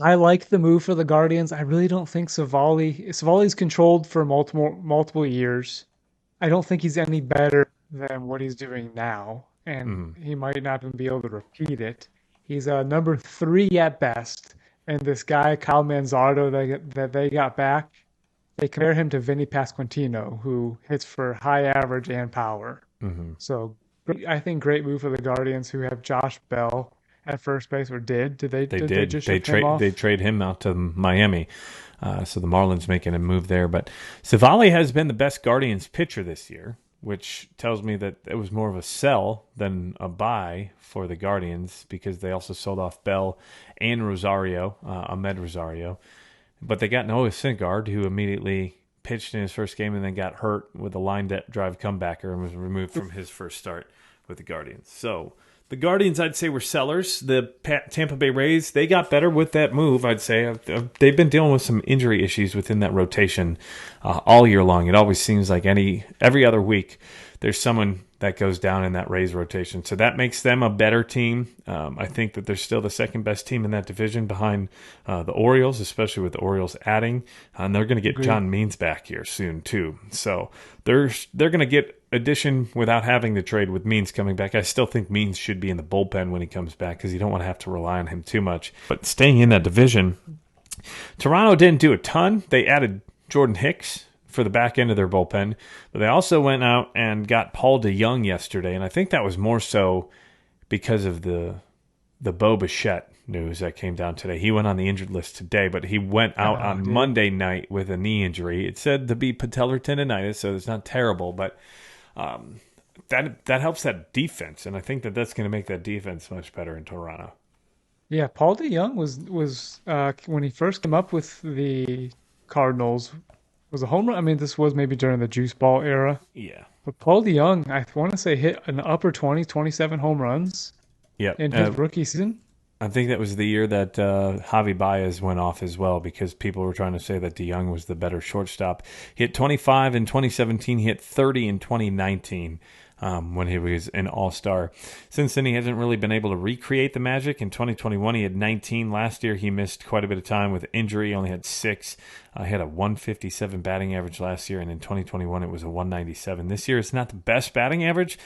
I like the move for the Guardians. I really don't think Savali's controlled for multiple years. I don't think he's any better than what he's doing now, and he might not even be able to repeat it. He's number 3 at best, and this guy Kyle Manzardo that they got back, they compare him to Vinny Pasquantino, who hits for high average and power. So I think great move for the Guardians, who have Josh Bell at first base, or did. Did they just ship him off? They trade him out to Miami. So the Marlins making a move there. But Savali has been the best Guardians pitcher this year, which tells me that it was more of a sell than a buy for the Guardians, because they also sold off Bell and Rosario, Ahmed Rosario. But they got Noah Syndergaard, who immediately pitched in his first game and then got hurt with a line drive comebacker and was removed from his first start with the Guardians. So the Guardians, I'd say, were sellers. The Tampa Bay Rays, they got better with that move, I'd say. They've been dealing with some injury issues within that rotation all year long. It always seems like every other week there's someone that goes down in that Rays rotation. So that makes them a better team. I think that they're still the second best team in that division behind the Orioles, especially with the Orioles adding. And they're going to get John Means back here soon, too. So they're going to get addition without having to trade with Means coming back. I still think Means should be in the bullpen when he comes back, because you don't want to have to rely on him too much. But staying in that division, Toronto didn't do a ton. They added Jordan Hicks for the back end of their bullpen, but they also went out and got Paul DeJong yesterday, and I think that was more so because of the Bo Bichette news that came down today. He went on the injured list today, but he went out on Monday night with a knee injury. It said to be patellar tendonitis, so it's not terrible, but that helps that defense, and I think that's going to make that defense much better in Toronto. Yeah, Paul DeJong was when he first came up with the Cardinals, was a home run. I mean, this was maybe during the juice ball era. Yeah. But Paul DeJong, I want to say, hit an upper 27 home runs in his rookie season. I think that was the year that Javi Baez went off as well, because people were trying to say that DeJong was the better shortstop. He hit 25 in 2017. He hit 30 in 2019 when he was an all-star. Since then, he hasn't really been able to recreate the magic. In 2021, he had 19. Last year, he missed quite a bit of time with injury. He only had 6. He had a 157 batting average last year, and in 2021, it was a 197. This year, it's not the best batting average.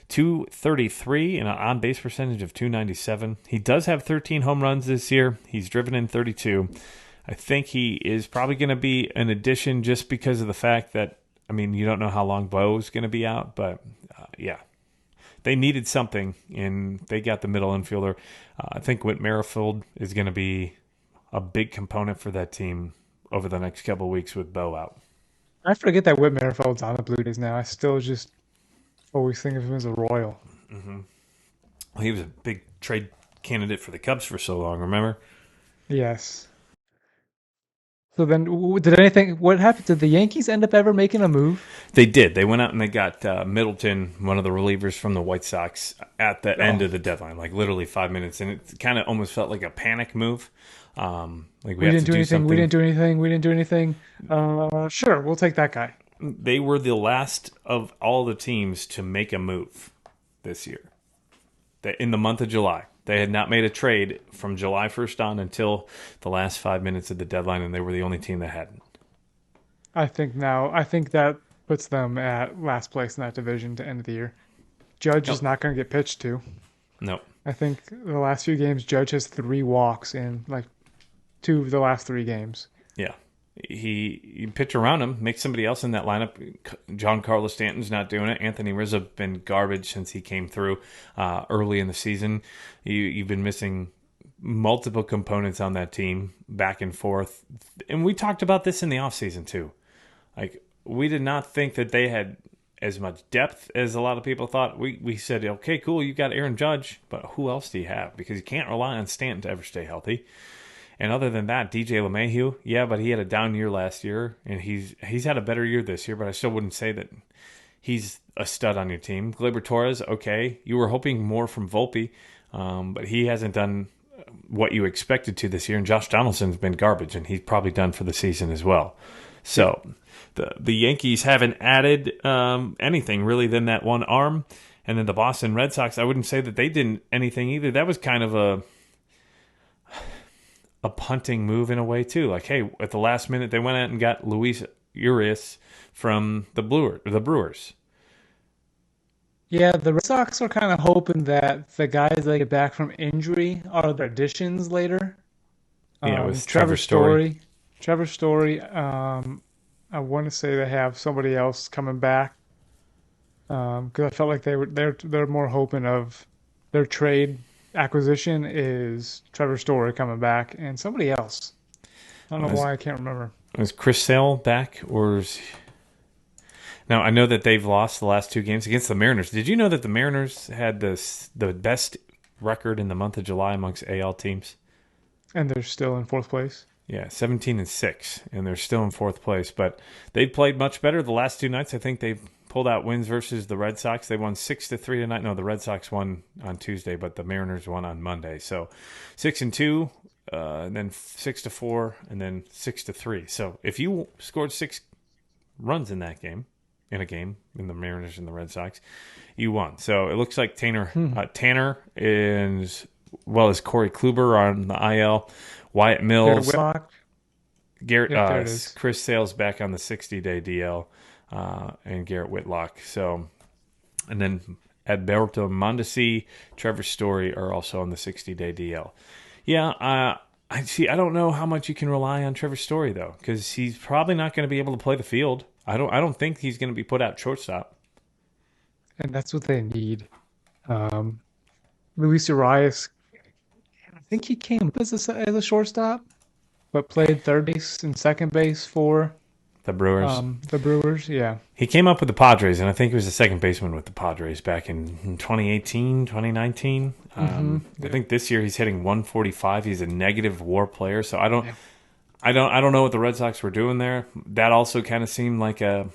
233 and an on-base percentage of 297. He does have 13 home runs this year. He's driven in 32. I think he is probably going to be an addition just because of the fact that, I mean, you don't know how long Bo's going to be out, but yeah. They needed something, and they got the middle infielder. I think Whit Merrifield is going to be a big component for that team over the next couple of weeks with Bo out. I forget that Whit Merrifield's on the Blue Jays now. I still just always think of him as a Royal. Mm-hmm. Well, he was a big trade candidate for the Cubs for so long, remember? Yes. So then, what happened? Did the Yankees end up ever making a move? They did. They went out and they got Middleton, one of the relievers from the White Sox, at the end of the deadline, like literally 5 minutes. And it kind of almost felt like a panic move. Like we didn't do anything. We didn't do anything. We didn't do anything. Sure, we'll take that guy. They were the last of all the teams to make a move this year. In the month of July. They had not made a trade from July 1st on until the last 5 minutes of the deadline, and they were the only team that hadn't. I think that puts them at last place in that division to end the year. Judge is not going to get pitched to. No. I think the last few games, Judge has 3 walks in like 2 of the last 3 games. Yeah. You pitch around him, make somebody else in that lineup. Giancarlo Stanton's not doing it. Anthony Rizzo been garbage since he came through early in the season. You've been missing multiple components on that team back and forth. And we talked about this in the offseason too. Like, we did not think that they had as much depth as a lot of people thought. We said, okay, cool, you got Aaron Judge, but who else do you have? Because you can't rely on Stanton to ever stay healthy. And other than that, DJ LeMahieu, yeah, but he had a down year last year, and he's had a better year this year, but I still wouldn't say that he's a stud on your team. Gleyber Torres, okay, you were hoping more from Volpe, but he hasn't done what you expected to this year. And Josh Donaldson's been garbage, and he's probably done for the season as well. So the Yankees haven't added anything really than that one arm. And then the Boston Red Sox, I wouldn't say that they didn't anything either. That was kind of a punting move in a way too. Like, hey, at the last minute, they went out and got Luis Urias from the Brewers. Yeah, the Red Sox are kind of hoping that the guys that get back from injury are the additions later. Yeah, it was Trevor Story. Trevor Story. I want to say they have somebody else coming back because I felt like they're more hoping of their trade acquisition is Trevor Story coming back and somebody else. I don't know why I can't remember. Is Chris Sale back or is... Now, I know that they've lost the last 2 games against the Mariners. Did you know that the Mariners had the best record in the month of July amongst AL teams? And they're still in 4th place? Yeah, 17-6, and they're still in 4th place. But they've played much better the last 2 nights. I think they've pulled out wins versus the Red Sox. They won 6-3 tonight. No, the Red Sox won on Tuesday, but the Mariners won on Monday. So 6-2, and then 6-4, and then 6-3. So if you scored 6 runs in that game, in the Mariners and the Red Sox, you won. So it looks like Tanner is, well as Corey Kluber on the IL, Wyatt Mills, Garrett, Chris Sale's back on the 60-day DL, and Garrett Whitlock. So, and then Alberto Mondesi, Trevor Story are also on the 60-day DL. Yeah, I don't know how much you can rely on Trevor Story though, because he's probably not going to be able to play the field. I don't think he's going to be put out shortstop. And that's what they need. Luis Urias, I think he came up as a shortstop, but played third base and second base for the Brewers. The Brewers, yeah. He came up with the Padres, and I think he was a second baseman with the Padres back in 2018, 2019. I think this year he's hitting 145. He's a negative WAR player, so I don't know what the Red Sox were doing there. That also kind of seemed like a,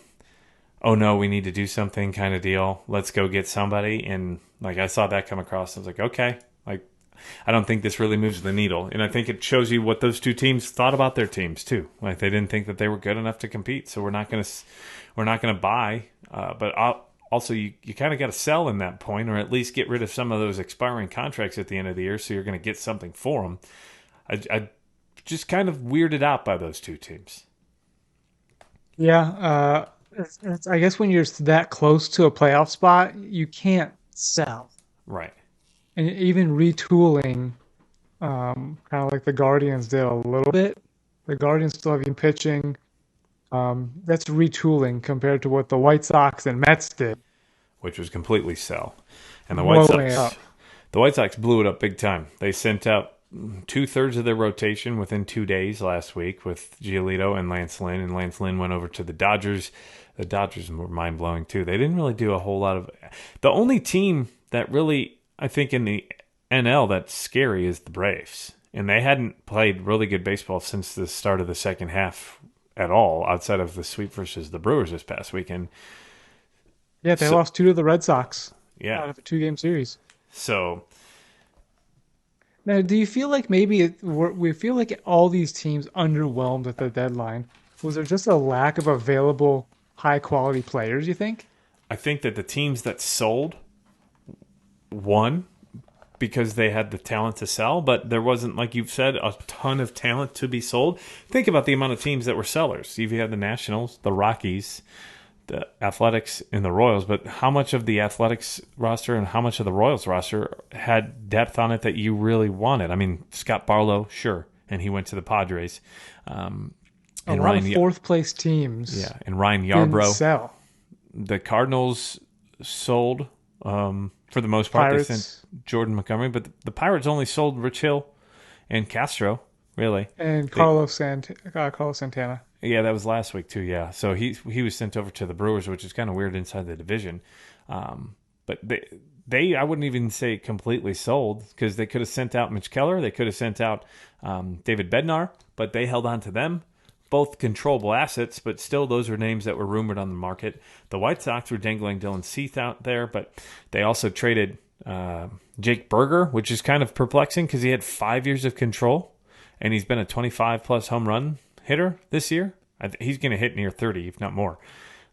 oh no, we need to do something kind of deal. Let's go get somebody. And like I saw that come across. I was like, okay, like I don't think this really moves the needle. And I think it shows you what those 2 teams thought about their teams too. Like they didn't think that they were good enough to compete. So we're not going to buy. But also you kind of got to sell in that point, or at least get rid of some of those expiring contracts at the end of the year. So you're going to get something for them. I just kind of weirded out by those 2 teams. Yeah, I guess when you're that close to a playoff spot, you can't sell. Right. And even retooling, kind of like the Guardians did a little bit. The Guardians still have you pitching. That's retooling compared to what the White Sox and Mets did, which was completely sell. And the White Sox blew it up big time. They sent out 2/3 of their rotation within 2 days last week with Giolito and Lance Lynn, and Lance Lynn went over to the Dodgers. The Dodgers were mind-blowing too. They didn't really do a whole lot of... The only team that really, I think in the NL that's scary is the Braves. And they hadn't played really good baseball since the start of the second half at all, outside of the sweep versus the Brewers this past weekend. Yeah, they lost 2 to the Red Sox out of a 2-game series. So... Now, do you feel like maybe we feel like all these teams underwhelmed at the deadline? Was there just a lack of available high-quality players, you think? I think that the teams that sold won because they had the talent to sell, but there wasn't, like you've said, a ton of talent to be sold. Think about the amount of teams that were sellers. You had the Nationals, the Rockies, the Athletics, and the Royals, but how much of the Athletics roster and how much of the Royals roster had depth on it that you really wanted? I mean, Scott Barlow, sure, and he went to the Padres. And a lot of 4th place teams. Yeah, and Ryan Yarbrough. Didn't sell. The Cardinals sold for the most part. Pirates. They sent Jordan Montgomery, but the Pirates only sold Rich Hill and Castro, really. And Carlos Santana. Yeah, that was last week too. Yeah, so he was sent over to the Brewers, which is kind of weird inside the division. But they I wouldn't even say completely sold, because they could have sent out Mitch Keller, they could have sent out David Bednar, but they held on to them. Both controllable assets, but still those are names that were rumored on the market. The White Sox were dangling Dylan Cease out there, but they also traded Jake Berger, which is kind of perplexing because he had 5 years of control, and he's been a 25-plus home run hitter this year. He's going to hit near 30, if not more.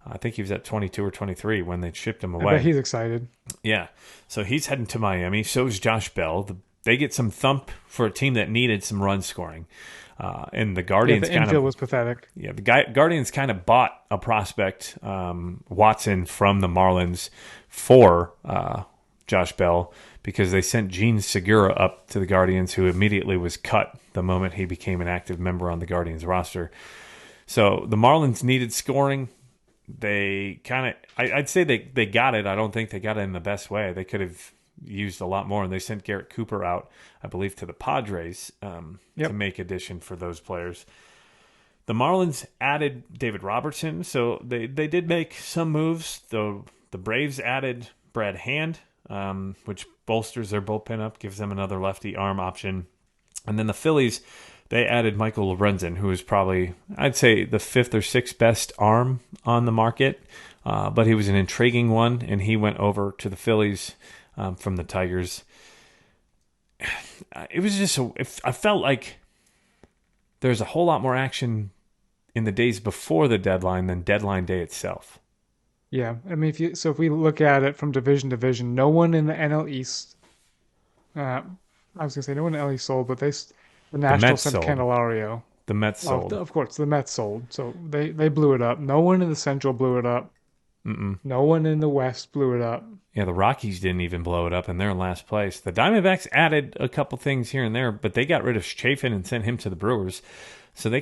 I think he was at 22 or 23 when they shipped him away. I bet he's excited. Yeah. So he's heading to Miami. So is Josh Bell. They get some thump for a team that needed some run scoring. And the Guardians the infield was pathetic. Yeah, the Guardians kind of bought a prospect, Watson, from the Marlins for Josh Bell because they sent Gene Segura up to the Guardians, who immediately was cut the moment he became an active member on the Guardians roster. So the Marlins needed scoring. They I'd say they got it. I don't think they got it in the best way. They could have used a lot more, and they sent Garrett Cooper out, I believe, to the Padres to make addition for those players. The Marlins added David Robertson, so they did make some moves. The Braves added Brad Hand, which bolsters their bullpen up, gives them another lefty arm option. And then the Phillies, they added Michael Lorenzen, who is probably, I'd say, the fifth or sixth best arm on the market. But he was an intriguing one, and he went over to the Phillies from the Tigers. It was just, I felt like there's a whole lot more action in the days before the deadline than deadline day itself. Yeah, I mean, if we look at it from division to division, no one in the NL East, I was gonna say no one in the NL East sold, but the Nationals sent Candelario. The Mets sold. Of course, the Mets sold, so they blew it up. No one in the Central blew it up. No one in the West blew it up. Yeah, the Rockies didn't even blow it up, and they're in last place. The Diamondbacks added a couple things here and there, but they got rid of Chafin and sent him to the Brewers. So they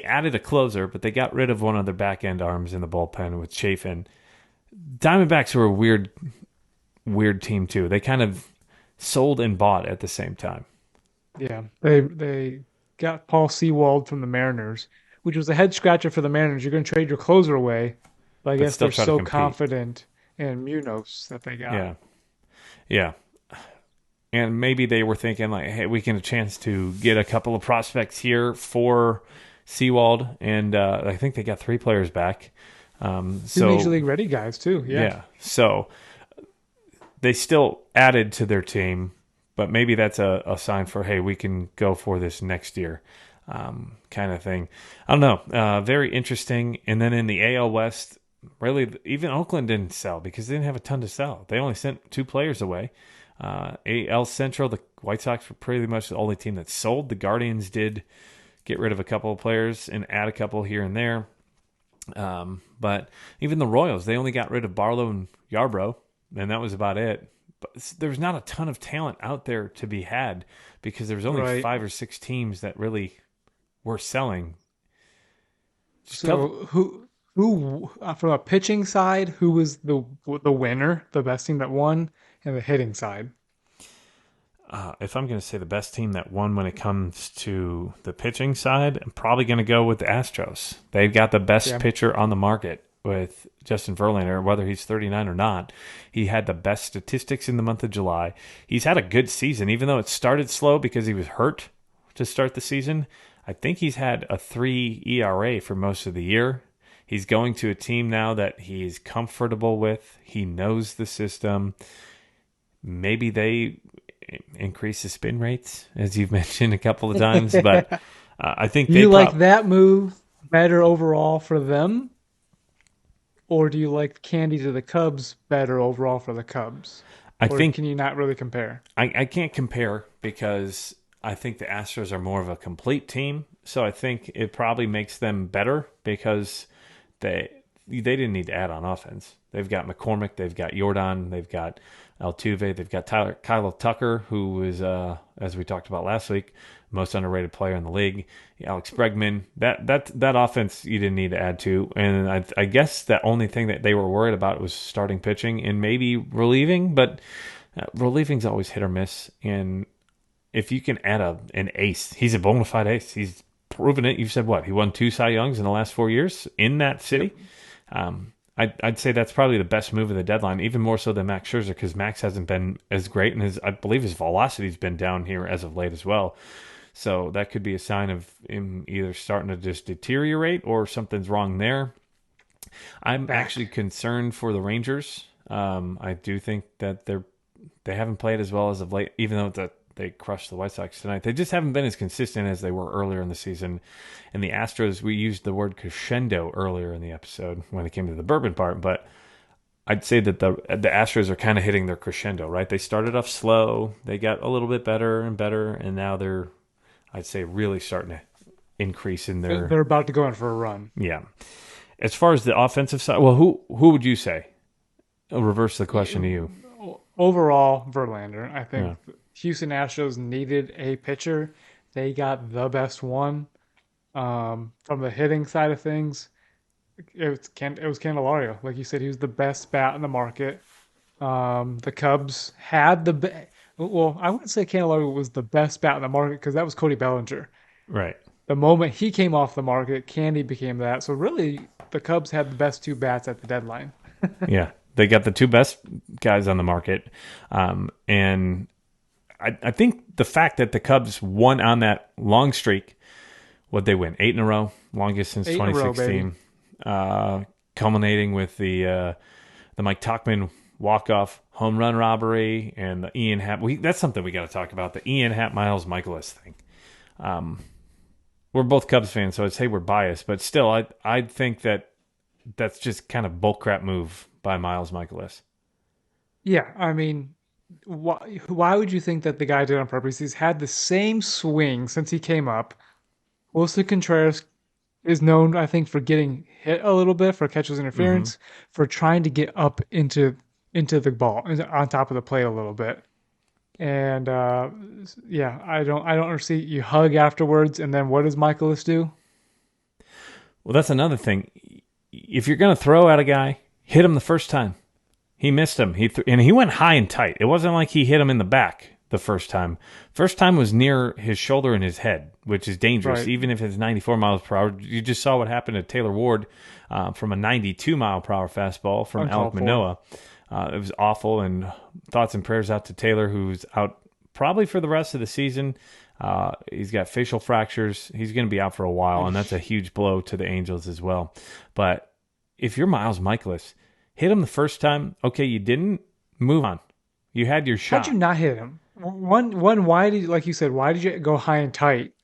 added a closer, but they got rid of one of their back-end arms in the bullpen with Chafin. Diamondbacks were a weird team, too. They kind of sold and bought at the same time. Yeah, they got Paul Sewald from the Mariners, which was a head-scratcher for the Mariners. You're going to trade your closer away, but I guess they're so confident in Munoz that they got. Yeah. And maybe they were thinking, like, hey, we get a chance to get a couple of prospects here for Sewald, and I think they got 3 players back. Two Major League ready guys, too. Yeah. So they still added to their team, but maybe that's a sign for, hey, we can go for this next year kind of thing. I don't know. Very interesting. And then in the AL West, really, even Oakland didn't sell because they didn't have a ton to sell. They only sent 2 players away. AL Central, the White Sox were pretty much the only team that sold. The Guardians did get rid of a couple of players and add a couple here and there. But even the Royals, they only got rid of Barlow and Yarbrough, and that was about it. But there's not a ton of talent out there to be had because there was only 5 or 6 teams that really were selling. So who from a pitching side, who was the winner, the best team that won, and the hitting side? If I'm going to say the best team that won when it comes to the pitching side, I'm probably going to go with the Astros. They've got the best pitcher on the market with Justin Verlander, whether he's 39 or not. He had the best statistics in the month of July. He's had a good season, even though it started slow because he was hurt to start the season. I think he's had a 3 ERA for most of the year. He's going to a team now that he's comfortable with. He knows the system. Maybe they increase the spin rates, as you've mentioned a couple of times, but I think you like that move better overall for them, or do you like Candy to the Cubs better overall for the Cubs? Can you not really compare? I can't compare because I think the Astros are more of a complete team, so I think it probably makes them better because they didn't need to add on offense. They've got McCormick, they've got Jordan, they've got Altuve, they've got Kyle Tucker, who is, as we talked about last week, most underrated player in the league. Alex Bregman. That offense you didn't need to add to. And I guess the only thing that they were worried about was starting pitching and maybe relieving, but relieving's always hit or miss. And if you can add an ace, he's a bona fide ace. He's proven it. You've said what? He won 2 Cy Youngs in the last 4 years in that city. Yep. I'd say that's probably the best move of the deadline, even more so than Max Scherzer, because Max hasn't been as great, and I believe his velocity's been down here as of late as well. So that could be a sign of him either starting to just deteriorate or something's wrong there. I'm actually concerned for the Rangers. I do think that they're they haven't played as well as of late, even though they crushed the White Sox tonight. They just haven't been as consistent as they were earlier in the season. And the Astros, we used the word crescendo earlier in the episode when it came to the bourbon part, but I'd say that the Astros are kind of hitting their crescendo, right? They started off slow, they got a little bit better, and now they're, I'd say, really starting to increase in their... They're about to go in for a run. Yeah. As far as the offensive side, well, who would you say? I'll reverse the question to you. Overall, Verlander. I think Houston Astros needed a pitcher. They got the best one. From the hitting side of things, it was Candelario. Like you said, he was the best bat in the market. The Cubs had well, I wouldn't say Candelario was the best bat in the market because that was Cody Bellinger. Right. The moment he came off the market, Candy became that. So really, the Cubs had the best two bats at the deadline. Yeah. They got the two best guys on the market. And I think the fact that the Cubs won on that long streak, what'd they win? 8 in a row, longest since 2016. Culminating with the Mike Tauchman walk-off home run robbery and the Ian Happ. That's something we got to talk about, the Ian Happ Miles Mikolas thing. We're both Cubs fans, so I'd say we're biased, but still, I'd think that's just kind of bullcrap move by Miles Mikolas. Yeah, I mean, why would you think that the guy did it on purpose? He's had the same swing since he came up. Wilson Contreras is known, I think, for getting hit a little bit for catcher's interference, for trying to get up into the ball, on top of the plate a little bit. And yeah, I don't see you hug afterwards, and then what does Mikolas do? Well, that's another thing. If you're going to throw at a guy, hit him the first time. He missed him. And he went high and tight. It wasn't like he hit him in the back the first time. First time was near his shoulder and his head, which is dangerous, Right. even if it's 94 miles per hour. You just saw what happened to Taylor Ward from a 92 mile per hour fastball from Alek Manoah. It was awful, and thoughts and prayers out to Taylor, who's out probably for the rest of the season. He's got facial fractures. He's going to be out for a while, and that's a huge blow to the Angels as well. But if you're Miles Mikolas, hit him the first time. Okay, you didn't. Move on. You had your shot. How'd you not hit him? Why did, like you said, why did you go high and tight?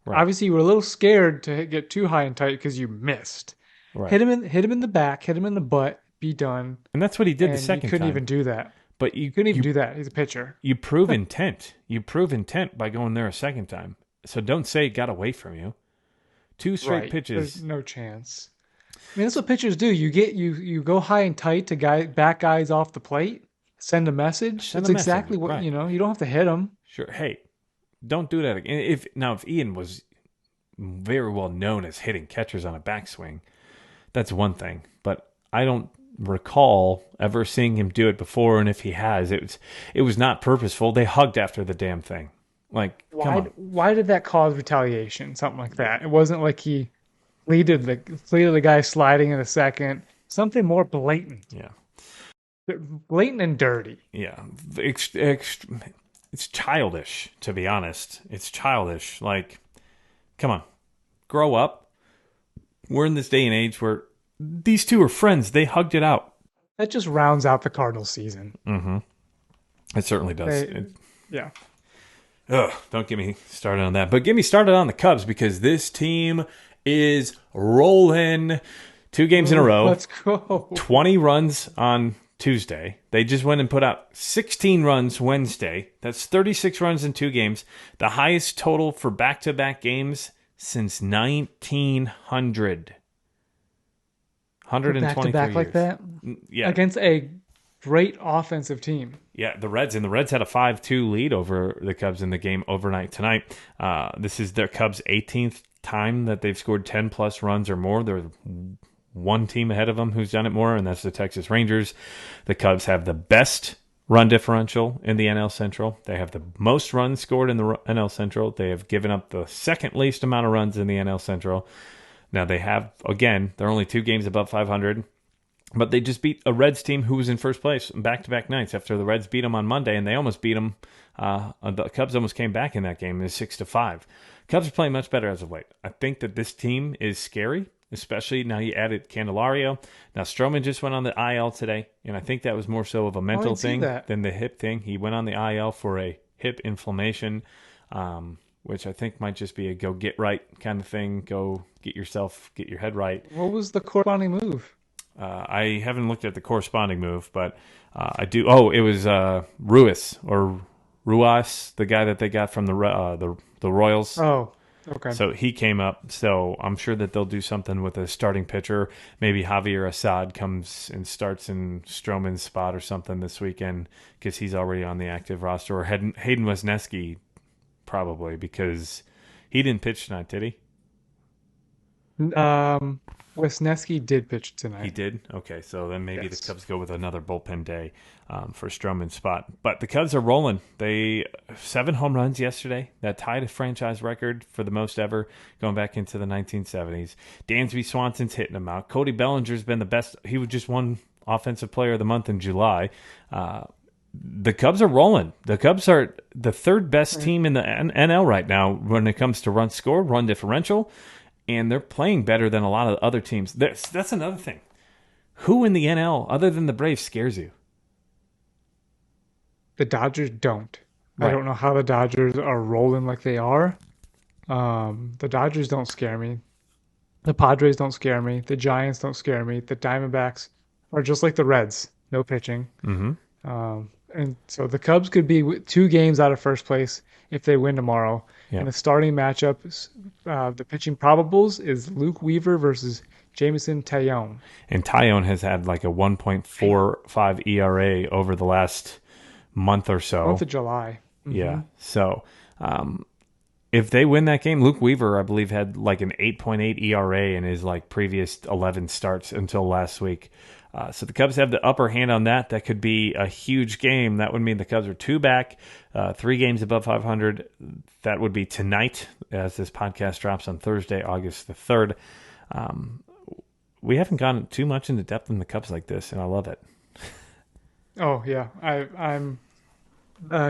Right. Obviously, you were a little scared to get too high and tight because you missed. Right. Hit him in the back, hit him in the butt, be done. And that's what he did the And second you couldn't time. even do that. But you Couldn't even do that. He's a pitcher. You prove intent. You prove intent by going there a second time. So don't say it got away from you. Two straight Right. pitches. There's no chance. I mean, that's what pitchers do. You go high and tight to back guys off the plate, send a message. Send That's a message, exactly what right. you know. You don't have to hit them. Sure. Hey, don't do that again. If Ian was very well known as hitting catchers on a backswing, that's one thing. But I don't recall ever seeing him do it before, and if he has, it was not purposeful. They hugged after the damn thing. Like, come on. Why did that cause retaliation? Something like that. It wasn't like he pleaded the guy sliding in a second. Something more blatant. Yeah. Blatant and dirty. Yeah. It's childish, to be honest. It's childish. Like, come on. Grow up. We're in this day and age where these two are friends. They hugged it out. That just rounds out the Cardinals season. Mm-hmm. It certainly does. Yeah. Ugh, don't get me started on that. But get me started on the Cubs, because this team is rolling. 2 games in a row. Let's go. 20 runs on Tuesday. They just went and put out 16 runs Wednesday. That's 36 runs in 2 games. The highest total for back-to-back games since 1900. 123 Back-to-back years. like that? Yeah. Against a great offensive team. Yeah, the Reds had a 5-2 lead over the Cubs in the game overnight tonight. This is their Cubs' 18th time that they've scored 10-plus runs or more. There's one team ahead of them who's done it more, and that's the Texas Rangers. The Cubs have the best run differential in the NL Central. They have the most runs scored in the NL Central. They have given up the second least amount of runs in the NL Central. Now they have, again, they're only 2 games above 500. But they just beat a Reds team who was in first place back-to-back nights after the Reds beat them on Monday, and they almost beat them. The Cubs almost came back in that game. It was 6-5. Cubs are playing much better as of late. I think that this team is scary. especially now you added Candelario. Now Stroman just went on the IL today, and I think that was more so of a mental thing than the hip thing. He went on the IL for a hip inflammation, which I think might just be a go get right kind of thing. Go get your head right. What was the corresponding move? I haven't looked at the corresponding move, but I do. Oh, it was Ruiz, the guy that they got from the Royals. Oh, okay. So he came up. So I'm sure that they'll do something with a starting pitcher. Maybe Javier Assad comes and starts in Stroman's spot or something this weekend because he's already on the active roster. Or Hayden Wesneski, probably, because he didn't pitch tonight, did he? Wesneski did pitch tonight. He did? Okay, so then maybe the Cubs go with another bullpen day for Stroman's spot. But the Cubs are rolling. They 7 home runs yesterday. That tied a franchise record for the most ever going back into the 1970s. Dansby Swanson's hitting them out. Cody Bellinger's been the best. He was just won Offensive Player of the Month in July. The Cubs are rolling. The Cubs are the third best team in the NL right now when it comes to runs scored, run differential. And they're playing better than a lot of other teams. That's another thing. Who in the NL, other than the Braves, scares you? The Dodgers don't. Right. I don't know how the Dodgers are rolling like they are. The Dodgers don't scare me. The Padres don't scare me. The Giants don't scare me. The Diamondbacks are just like the Reds. No pitching. Mm-hmm. And so the Cubs could be 2 games out of first place if they win tomorrow. Yeah. And the starting matchup, the pitching probables is Luke Weaver versus Jameson Taillon. And Taillon has had like a 1.45 ERA over the last month or so. Month of July. Mm-hmm. Yeah. So if they win that game, Luke Weaver, I believe, had like an 8.8 ERA in his like previous 11 starts until last week. So the Cubs have the upper hand on that. That could be a huge game. That would mean the Cubs are 2 back, 3 games above 500. That would be tonight as this podcast drops on Thursday, August the 3rd. We haven't gone too much into depth in the Cubs like this, and I love it. Oh, yeah. I'm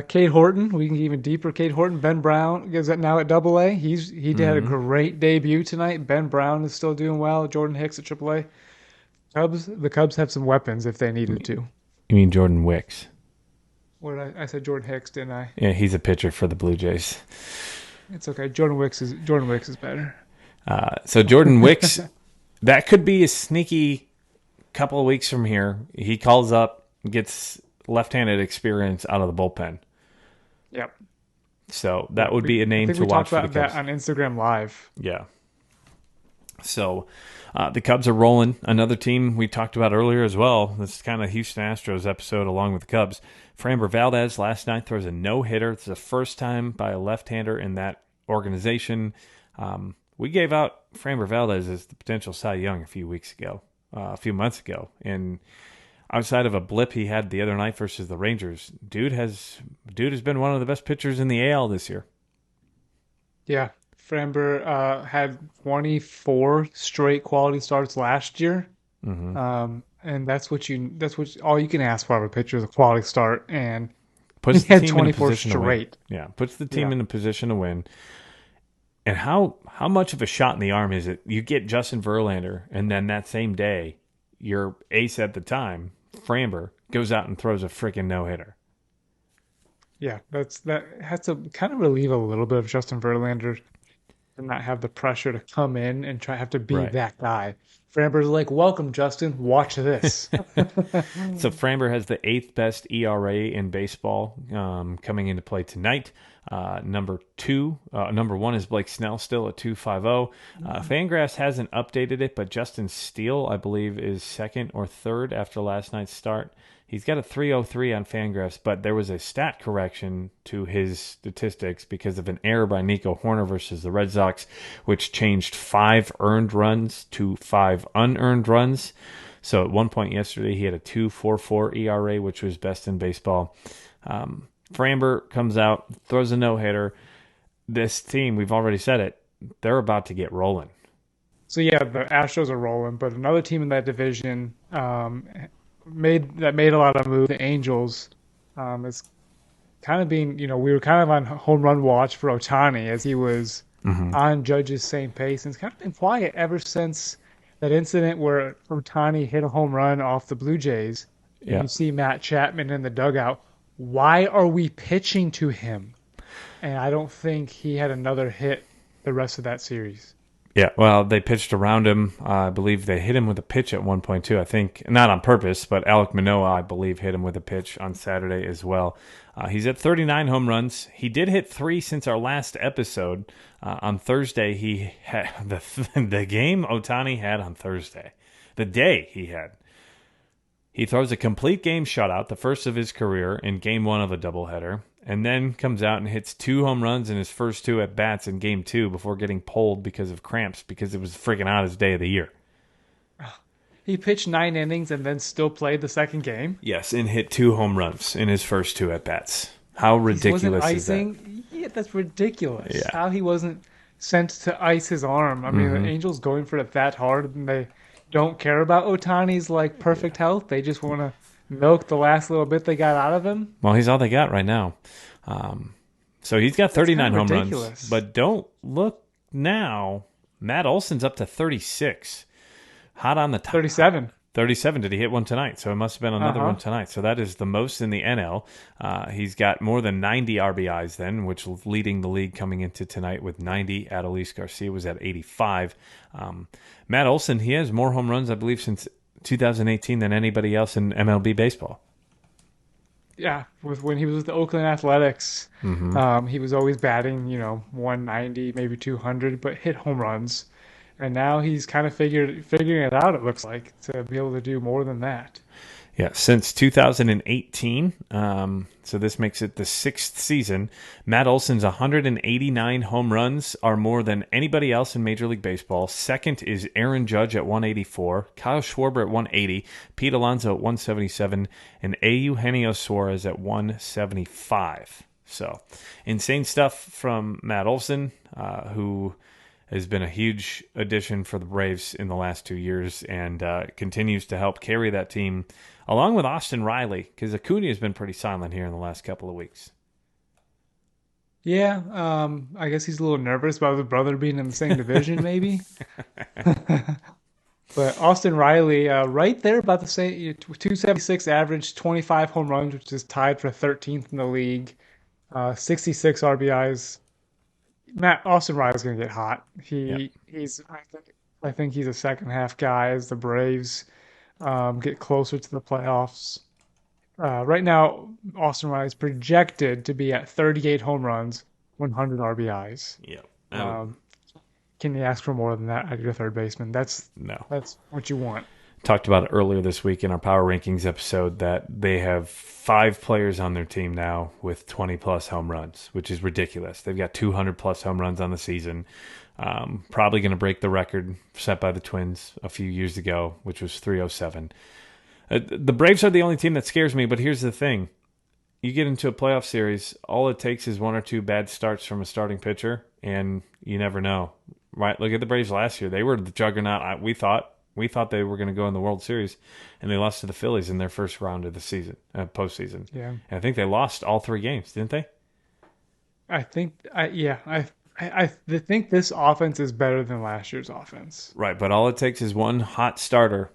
Cade Horton. We can get even deeper. Cade Horton. Ben Brown is now at AA. He had a great debut tonight. Ben Brown is still doing well. Jordan Hicks at AAA. The Cubs have some weapons if they needed to. You mean Jordan Wicks? I said Jordan Hicks, didn't I? Yeah, he's a pitcher for the Blue Jays. It's okay. Jordan Wicks is better. So Jordan Wicks, that could be a sneaky couple of weeks from here. He calls up, gets left-handed experience out of the bullpen. Yep. So that would be a name to watch. We talked for the about that Cubs on Instagram Live. Yeah. So the Cubs are rolling. Another team we talked about earlier as well. This is kind of Houston Astros episode along with the Cubs. Framber Valdez last night throws a no-hitter. It's the first time by a left-hander in that organization. We gave out Framber Valdez as the potential Cy Young a few months ago. And outside of a blip he had the other night versus the Rangers, dude has been one of the best pitchers in the AL this year. Yeah. Framber had 24 straight quality starts last year, and that's all you can ask for of a pitcher is a quality start. And puts he had 24 straight. Yeah, puts the team in a position to win. And how much of a shot in the arm is it? You get Justin Verlander, and then that same day, your ace at the time, Framber, goes out and throws a freaking no-hitter. Yeah, that has to kind of relieve a little bit of Justin Verlander. And not have the pressure to come in and have to be that guy. Framber's like, welcome, Justin. Watch this. So Framber has the 8th best ERA in baseball coming into play tonight. Number 1 is Blake Snell, still at 2.50. Fangraphs hasn't updated it, but Justin Steele, I believe, is 2nd or 3rd after last night's start. He's got a 3.03 on Fangraphs, but there was a stat correction to his statistics because of an error by Nico Horner versus the Red Sox, which changed 5 earned runs to 5 unearned runs. So at one point yesterday, he had a 2.44 ERA, which was best in baseball. Framber comes out, throws a no-hitter. This team, we've already said it, they're about to get rolling. So yeah, the Astros are rolling, but another team in that division made a lot of moves. The Angels is kind of being, we were kind of on home run watch for Ohtani as he was on Judge's same pace, and it's kind of been quiet ever since that incident where Ohtani hit a home run off the Blue Jays, and Yeah. you see Matt Chapman in the dugout. Why are we pitching to him? And I don't think he had another hit the rest of that series. Yeah, well, they pitched around him. I believe they hit him with a pitch at one point too. I think not on purpose, but Alek Manoah, I believe, hit him with a pitch on Saturday as well. He's at 39 home runs. He did hit 3 since our last episode. On Thursday, he had the game Ohtani had on Thursday, the day he had. He throws a complete game shutout, the first of his career, in Game 1 of a doubleheader, and then comes out and hits 2 home runs in his first 2 at-bats in Game 2 before getting pulled because of cramps because it was the freaking hottest day of the year. He pitched 9 innings and then still played the second game. Yes, and hit 2 home runs in his first 2 at-bats. How ridiculous is that? Yeah, that's ridiculous. Yeah. How he wasn't sent to ice his arm. I mean, the Angels going for it that hard, and they don't care about Ohtani's like perfect health. They just want to milk the last little bit they got out of him. Well, he's all they got right now. So he's got 39 home ridiculous. runs. But don't look now. Matt Olson's up to 36. Hot on the top. 37. 37. Did he hit one tonight? So it must have been another one tonight. So that is the most in the NL. He's got more than 90 RBIs then, which is leading the league coming into tonight with 90. Adolis Garcia was at 85. Matt Olson, he has more home runs, I believe, since 2018 than anybody else in MLB baseball. Yeah, when he was with the Oakland Athletics, he was always batting, 190, maybe 200, but hit home runs. And now he's kind of figuring it out, it looks like, to be able to do more than that. Yeah, since 2018, so this makes it the 6th season, Matt Olson's 189 home runs are more than anybody else in Major League Baseball. Second is Aaron Judge at 184, Kyle Schwarber at 180, Pete Alonso at 177, and Eugenio Suarez at 175. So, insane stuff from Matt Olson, who has been a huge addition for the Braves in the last 2 years and continues to help carry that team along with Austin Riley, because Acuna has been pretty silent here in the last couple of weeks. Yeah, I guess he's a little nervous about his brother being in the same division, maybe. But Austin Riley, right there about the same, 276 average, 25 home runs, which is tied for 13th in the league, 66 RBIs. Austin Riley's going to get hot. I think he's a second half guy as the Braves get closer to the playoffs. Right now, Austin Riley's projected to be at 38 home runs, 100 RBIs. Yeah. Can you ask for more than that at your third baseman? That's No. what you want. Talked about it earlier this week in our Power Rankings episode that they have 5 players on their team now with 20-plus home runs, which is ridiculous. They've got 200-plus home runs on the season. Probably going to break the record set by the Twins a few years ago, which was 307. The Braves are the only team that scares me, but here's the thing. You get into a playoff series, all it takes is 1 or 2 bad starts from a starting pitcher, and you never know. Right? Look at the Braves last year. They were the juggernaut we thought they were going to go in the World Series, and they lost to the Phillies in their first round of the season, postseason. Yeah, and I think they lost all 3 games, didn't they? I think this offense is better than last year's offense. Right, but all it takes is 1 hot starter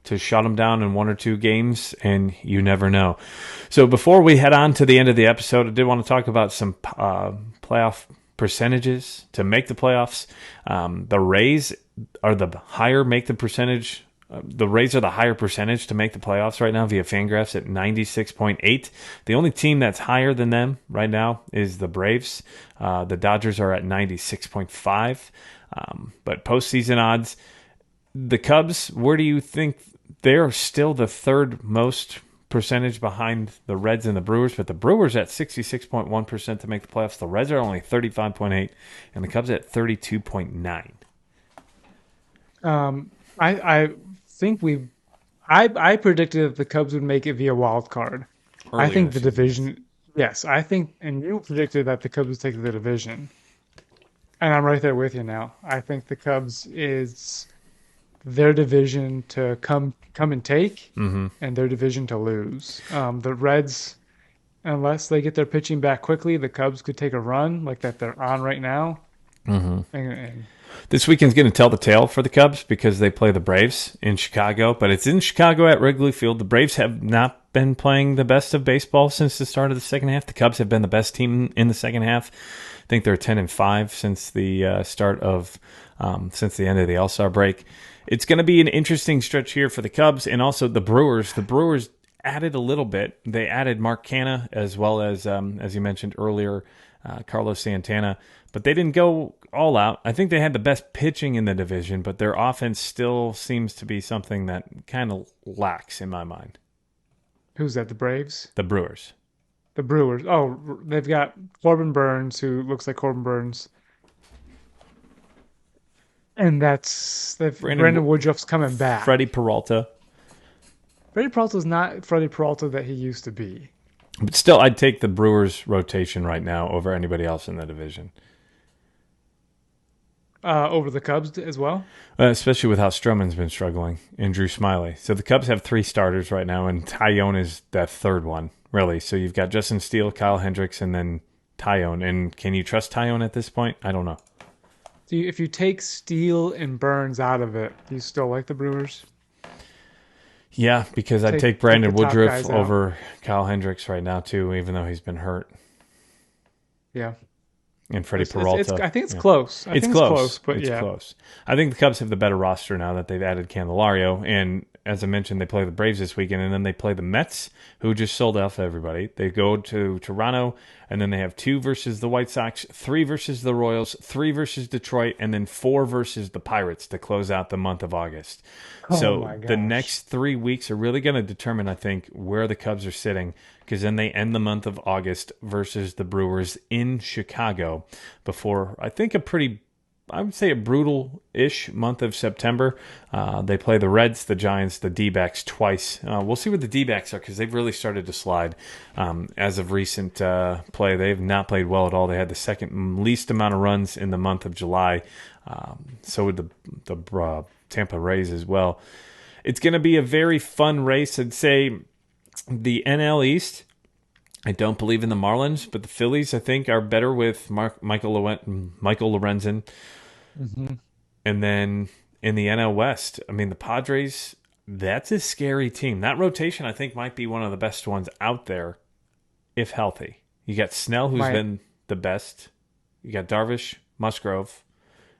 to shut them down in 1 or 2 games, and you never know. So before we head on to the end of the episode, I did want to talk about some playoff percentages to make the playoffs. The Rays are the higher make the percentage. The Rays are the higher percentage to make the playoffs right now via Fangraphs at 96.8. The only team that's higher than them right now is the Braves. The Dodgers are at 96.5. But postseason odds, the Cubs, where do you think they're still the third most percentage behind the Reds and the Brewers? But the Brewers at 66.1% to make the playoffs. The Reds are only 35.8, and the Cubs at 32.9. I think I predicted that the Cubs would make it via wild card. I think the division. Yes, I think, and you predicted that the Cubs would take the division, and I'm right there with you now. I think the Cubs is their division to come and take, and their division to lose. The Reds, unless they get their pitching back quickly, the Cubs could take a run like that they're on right now. And This weekend's going to tell the tale for the Cubs because they play the Braves in Chicago, but it's in Chicago at Wrigley Field. The Braves have not been playing the best of baseball since the start of the second half. The Cubs have been the best team in the second half. I think they're 10-5 since the since the end of the All-Star break. It's going to be an interesting stretch here for the Cubs and also the Brewers. The Brewers added a little bit. They added Mark Canha as well as you mentioned earlier, Carlos Santana, but they didn't go all out. I think they had the best pitching in the division, but their offense still seems to be something that kind of lacks in my mind. who's that? The Braves? The Brewers. The Brewers. Oh, they've got Corbin Burns, who looks like Corbin Burns. And Brandon Woodruff's coming back. Freddie Peralta. Freddie Peralta's not Freddie Peralta that he used to be. But still, I'd take the Brewers rotation right now over anybody else in the division. Over the Cubs as well? Especially with how Stroman's been struggling and Drew Smyly. So the Cubs have 3 starters right now, and Tyone is that third one, really. So you've got Justin Steele, Kyle Hendricks, and then Tyone. And can you trust Tyone at this point? I don't know. If you take Steele and Burns out of it, do you still like the Brewers? Yeah, because I'd take Brandon the top Woodruff guys over Kyle Hendricks right now, too, even though he's been hurt. Yeah. And Freddie Peralta. I think it's close. It's close. But it's yeah. close. I think the Cubs have the better roster now that they've added Candelario. And as I mentioned, they play the Braves this weekend, and then they play the Mets, who just sold off everybody. They go to Toronto, and then they have 2 versus the White Sox, 3 versus the Royals, 3 versus Detroit, and then 4 versus the Pirates to close out the month of August. So the next 3 weeks are really going to determine, I think, where the Cubs are sitting, because then they end the month of August versus the Brewers in Chicago before, I think, I would say a brutal-ish month of September. They play the Reds, the Giants, the D-backs twice. We'll see what the D-backs are because they've really started to slide as of recent play. They've not played well at all. They had the second least amount of runs in the month of July. So would the Tampa Rays as well. It's going to be a very fun race. I'd say the NL East, I don't believe in the Marlins, but the Phillies, I think, are better with Michael Lorenzen. Mm-hmm. And then in the NL West, I mean, the Padres, that's a scary team. That rotation, I think, might be one of the best ones out there if healthy. You got Snell, who's been the best. You got Darvish, Musgrove,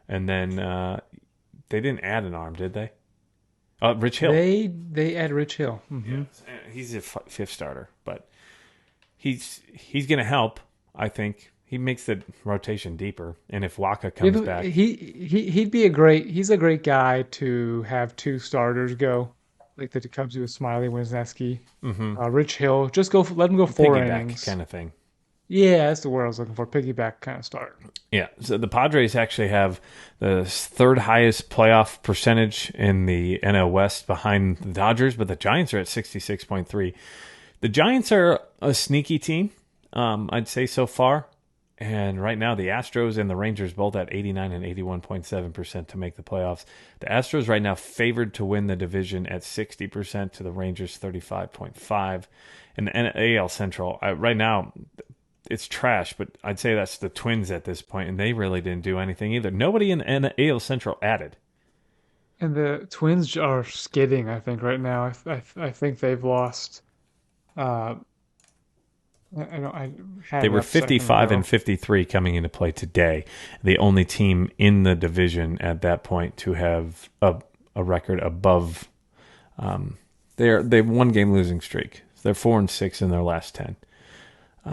and then they didn't add an arm, did they? Rich Hill. They add Rich Hill. Mm-hmm. Yeah, he's a fifth starter, but he's going to help, I think. He makes the rotation deeper, and if Waka comes back, he'd be he's a great guy to have 2 starters go, like the Cubs do with Smiley, Wisniewski, Rich Hill. Just let him go 4 innings, kind of thing. Yeah, that's the word I was looking for. Piggyback kind of start. Yeah, so the Padres actually have the 3rd highest playoff percentage in the NL West behind the Dodgers, but the Giants are at 66.3. The Giants are a sneaky team, I'd say so far. And right now, the Astros and the Rangers both at 89 and 81.7% to make the playoffs. The Astros right now favored to win the division at 60% to the Rangers 35.5. And the AL Central, right now, it's trash, but I'd say that's the Twins at this point, and they really didn't do anything either. Nobody in the AL Central added. And the Twins are skidding, I think, right now. I think they've lost. They were 55 and 53 coming into play today. The only team in the division at that point to have a record above. They've 1 game losing streak. They're 4-6 in their last 10.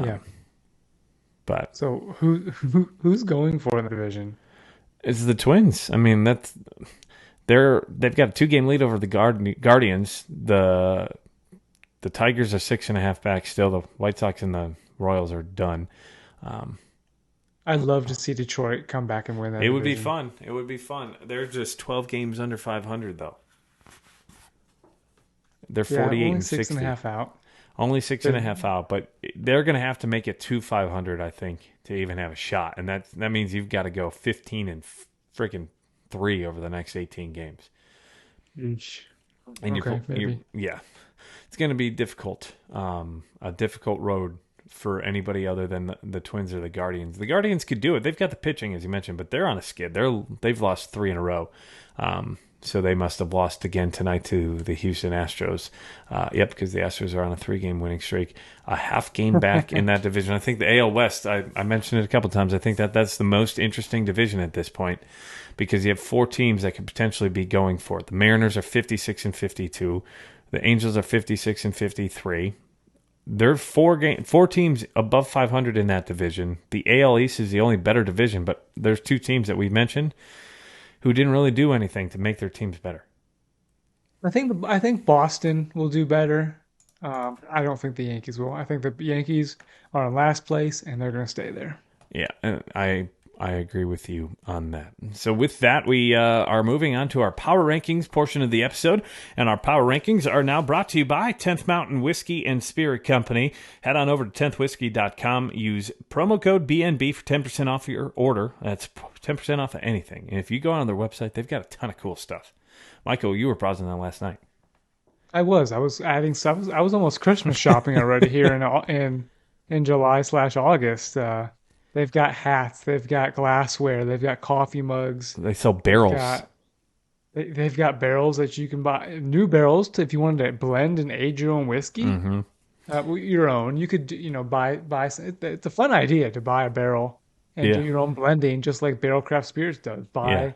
Yeah. But so who's going for the division? It's the Twins. I mean, they've got a 2-game lead over the Guardians. The Tigers are 6.5 back still. The White Sox and the Royals are done. I'd love to see Detroit come back and win that. It would be fun. It would be fun. They're just 12 games under 500 though. They're 48 and 60. 6.5 out. Only 6.5 out, but they're going to have to make it to 500, I think, to even have a shot, and that means you've got to go 15 and freaking 3 over the next 18 games. Each. And maybe. yeah, it's going to be difficult, a difficult road for anybody other than the Twins or the Guardians. The Guardians could do it. They've got the pitching, as you mentioned, but they're on a skid. They've lost 3 in a row. So they must have lost again tonight to the Houston Astros. Because the Astros are on a 3-game winning streak, a half game back in that division. I think the AL West, I mentioned it a couple times, I think that's the most interesting division at this point because you have 4 teams that could potentially be going for it. The Mariners are 56 and 52. The Angels are 56 and 53. There are 4 teams above 500 in that division. The AL East is the only better division, but there's 2 teams that we mentioned who didn't really do anything to make their teams better. I think Boston will do better. I don't think the Yankees will. I think the Yankees are in last place, and they're going to stay there. Yeah, I agree with you on that. So with that, we are moving on to our Power Rankings portion of the episode. And our Power Rankings are now brought to you by 10th Mountain Whiskey and Spirit Company. Head on over to 10thwhiskey.com. Use promo code BNB for 10% off your order. That's 10% off of anything. And if you go on their website, they've got a ton of cool stuff. Michael, you were browsing that last night. I was adding stuff. I was almost Christmas shopping already here in July/August. They've got hats, they've got glassware, they've got coffee mugs. They sell barrels. They've got barrels that you can buy, new barrels if you wanted to blend and age your own whiskey. Your own. You could, buy. It's a fun idea to buy a barrel and do your own blending, just like Barrel Craft Spirits does. I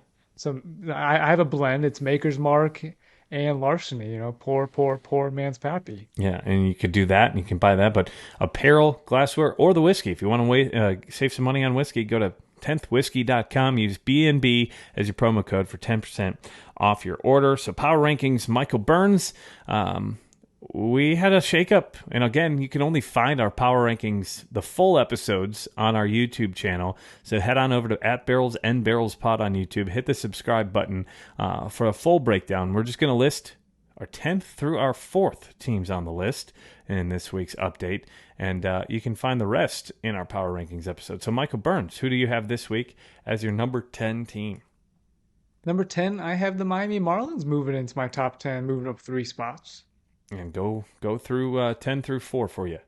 have a blend. It's Maker's Mark and Larceny, poor man's pappy. Yeah, and you could do that, and you can buy that. But apparel, glassware, or the whiskey. If you want to save some money on whiskey, go to 10thwhiskey.com. Use BNB as your promo code for 10% off your order. So Power Rankings, Michael Burns. We had a shakeup, and again, you can only find our Power Rankings, the full episodes, on our YouTube channel. So head on over to @BarrelsandBarrelsPod on YouTube. Hit the subscribe button for a full breakdown. We're just going to list our 10th through our 4th teams on the list in this week's update, and you can find the rest in our Power Rankings episode. So Michael Burns, who do you have this week as your number 10 team? Number 10, I have the Miami Marlins moving into my top 10, moving up 3 spots. And go through 10 through 4 for you.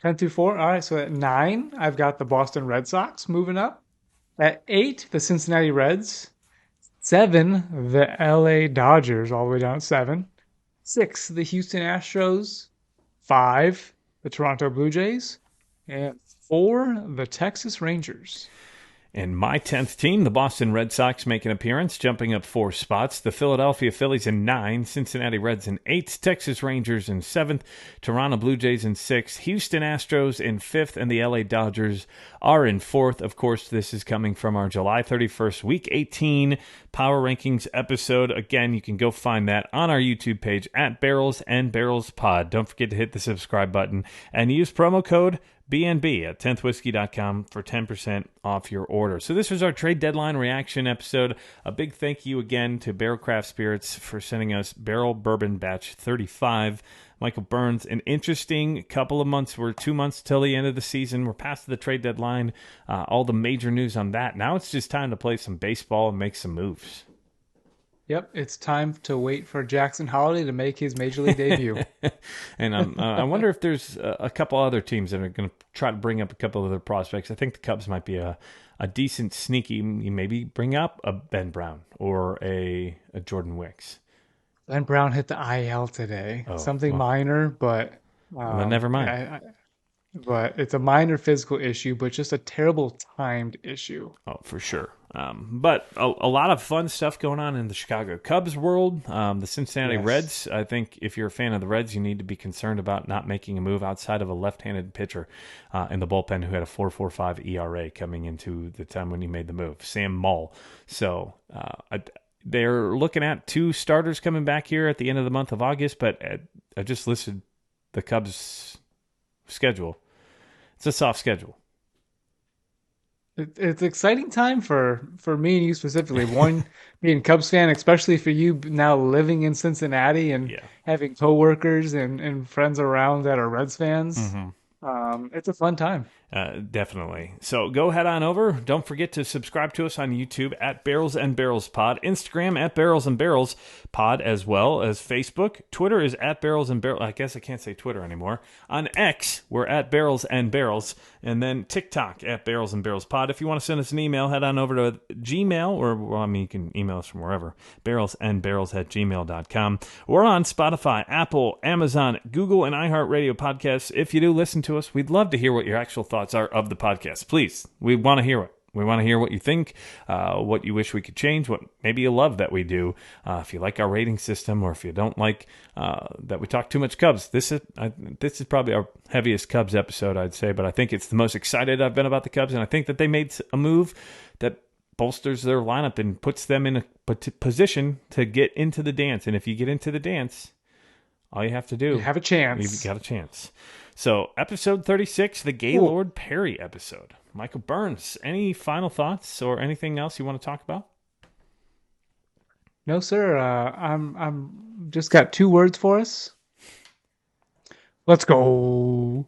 10 through 4. All right, so at 9, I've got the Boston Red Sox moving up. At 8, the Cincinnati Reds. 7, the LA Dodgers, all the way down at 7. 6, the Houston Astros. 5, the Toronto Blue Jays. And 4, the Texas Rangers. And my 10th team, the Boston Red Sox, make an appearance, jumping up 4 spots. The Philadelphia Phillies in 9, Cincinnati Reds in 8, Texas Rangers in 7th, Toronto Blue Jays in 6th, Houston Astros in 5th, and the LA Dodgers are in 4th. Of course, this is coming from our July 31st, Week 18 Power Rankings episode. Again, you can go find that on our YouTube page at Barrels and Barrels Pod. Don't forget to hit the subscribe button and use promo code BNB at 10thwhiskey.com for 10% off your order. So this was our trade deadline reaction episode. A big thank you again to Barrel Craft Spirits for sending us Barrel Bourbon Batch 35. Michael Burns, an interesting couple of months. We're 2 months till the end of the season. We're past the trade deadline. All the major news on that. Now it's just time to play some baseball and make some moves. Yep, it's time to wait for Jackson Holliday to make his Major League debut. And I wonder if there's a couple other teams that are going to try to bring up a couple of other prospects. I think the Cubs might be a decent sneaky. You maybe bring up a Ben Brown or a Jordan Wicks. Ben Brown hit the IL today. Something minor, but never mind. But it's a minor physical issue, but just a terrible timed issue. Oh, for sure. But a lot of fun stuff going on in the Chicago Cubs world. The Cincinnati Reds, I think if you're a fan of the Reds, you need to be concerned about not making a move outside of a left-handed pitcher in the bullpen who had a 4.45 ERA coming into the time when he made the move, Sam Mull. So they're looking at 2 starters coming back here at the end of the month of August, but I just listed the Cubs' schedule. It's a soft schedule. It's an exciting time for me and you specifically. One, being a Cubs fan, especially for you now living in Cincinnati and having coworkers and friends around that are Reds fans. Mm-hmm. It's a fun time. Definitely. So go head on over. Don't forget to subscribe to us on YouTube at Barrels and Barrels Pod, Instagram at Barrels and Barrels Pod, as well as Facebook. Twitter is at Barrels and Barrels. I guess I can't say Twitter anymore. On X, we're at Barrels and Barrels, and then TikTok at Barrels and Barrels Pod. If you want to send us an email, head on over to Gmail, or you can email us from wherever. barrelsandbarrels@gmail.com. We're on Spotify, Apple, Amazon, Google, and iHeartRadio podcasts. If you do listen to us, we'd love to hear what your actual thoughts are of the podcast. Please, we want to hear it. We want to hear what you think, what you wish we could change, what maybe you love that we do. If you like our rating system, or if you don't like that we talk too much Cubs. This is probably our heaviest Cubs episode, I'd say, but I think it's the most excited I've been about the Cubs, and I think that they made a move that bolsters their lineup and puts them in a position to get into the dance. And if you get into the dance, all you have to do, you have a chance. You've got a chance. So, episode 36, the Gaylord Perry episode. Michael Burns, any final thoughts or anything else you want to talk about? No, sir. I'm just got 2 words for us. Let's go.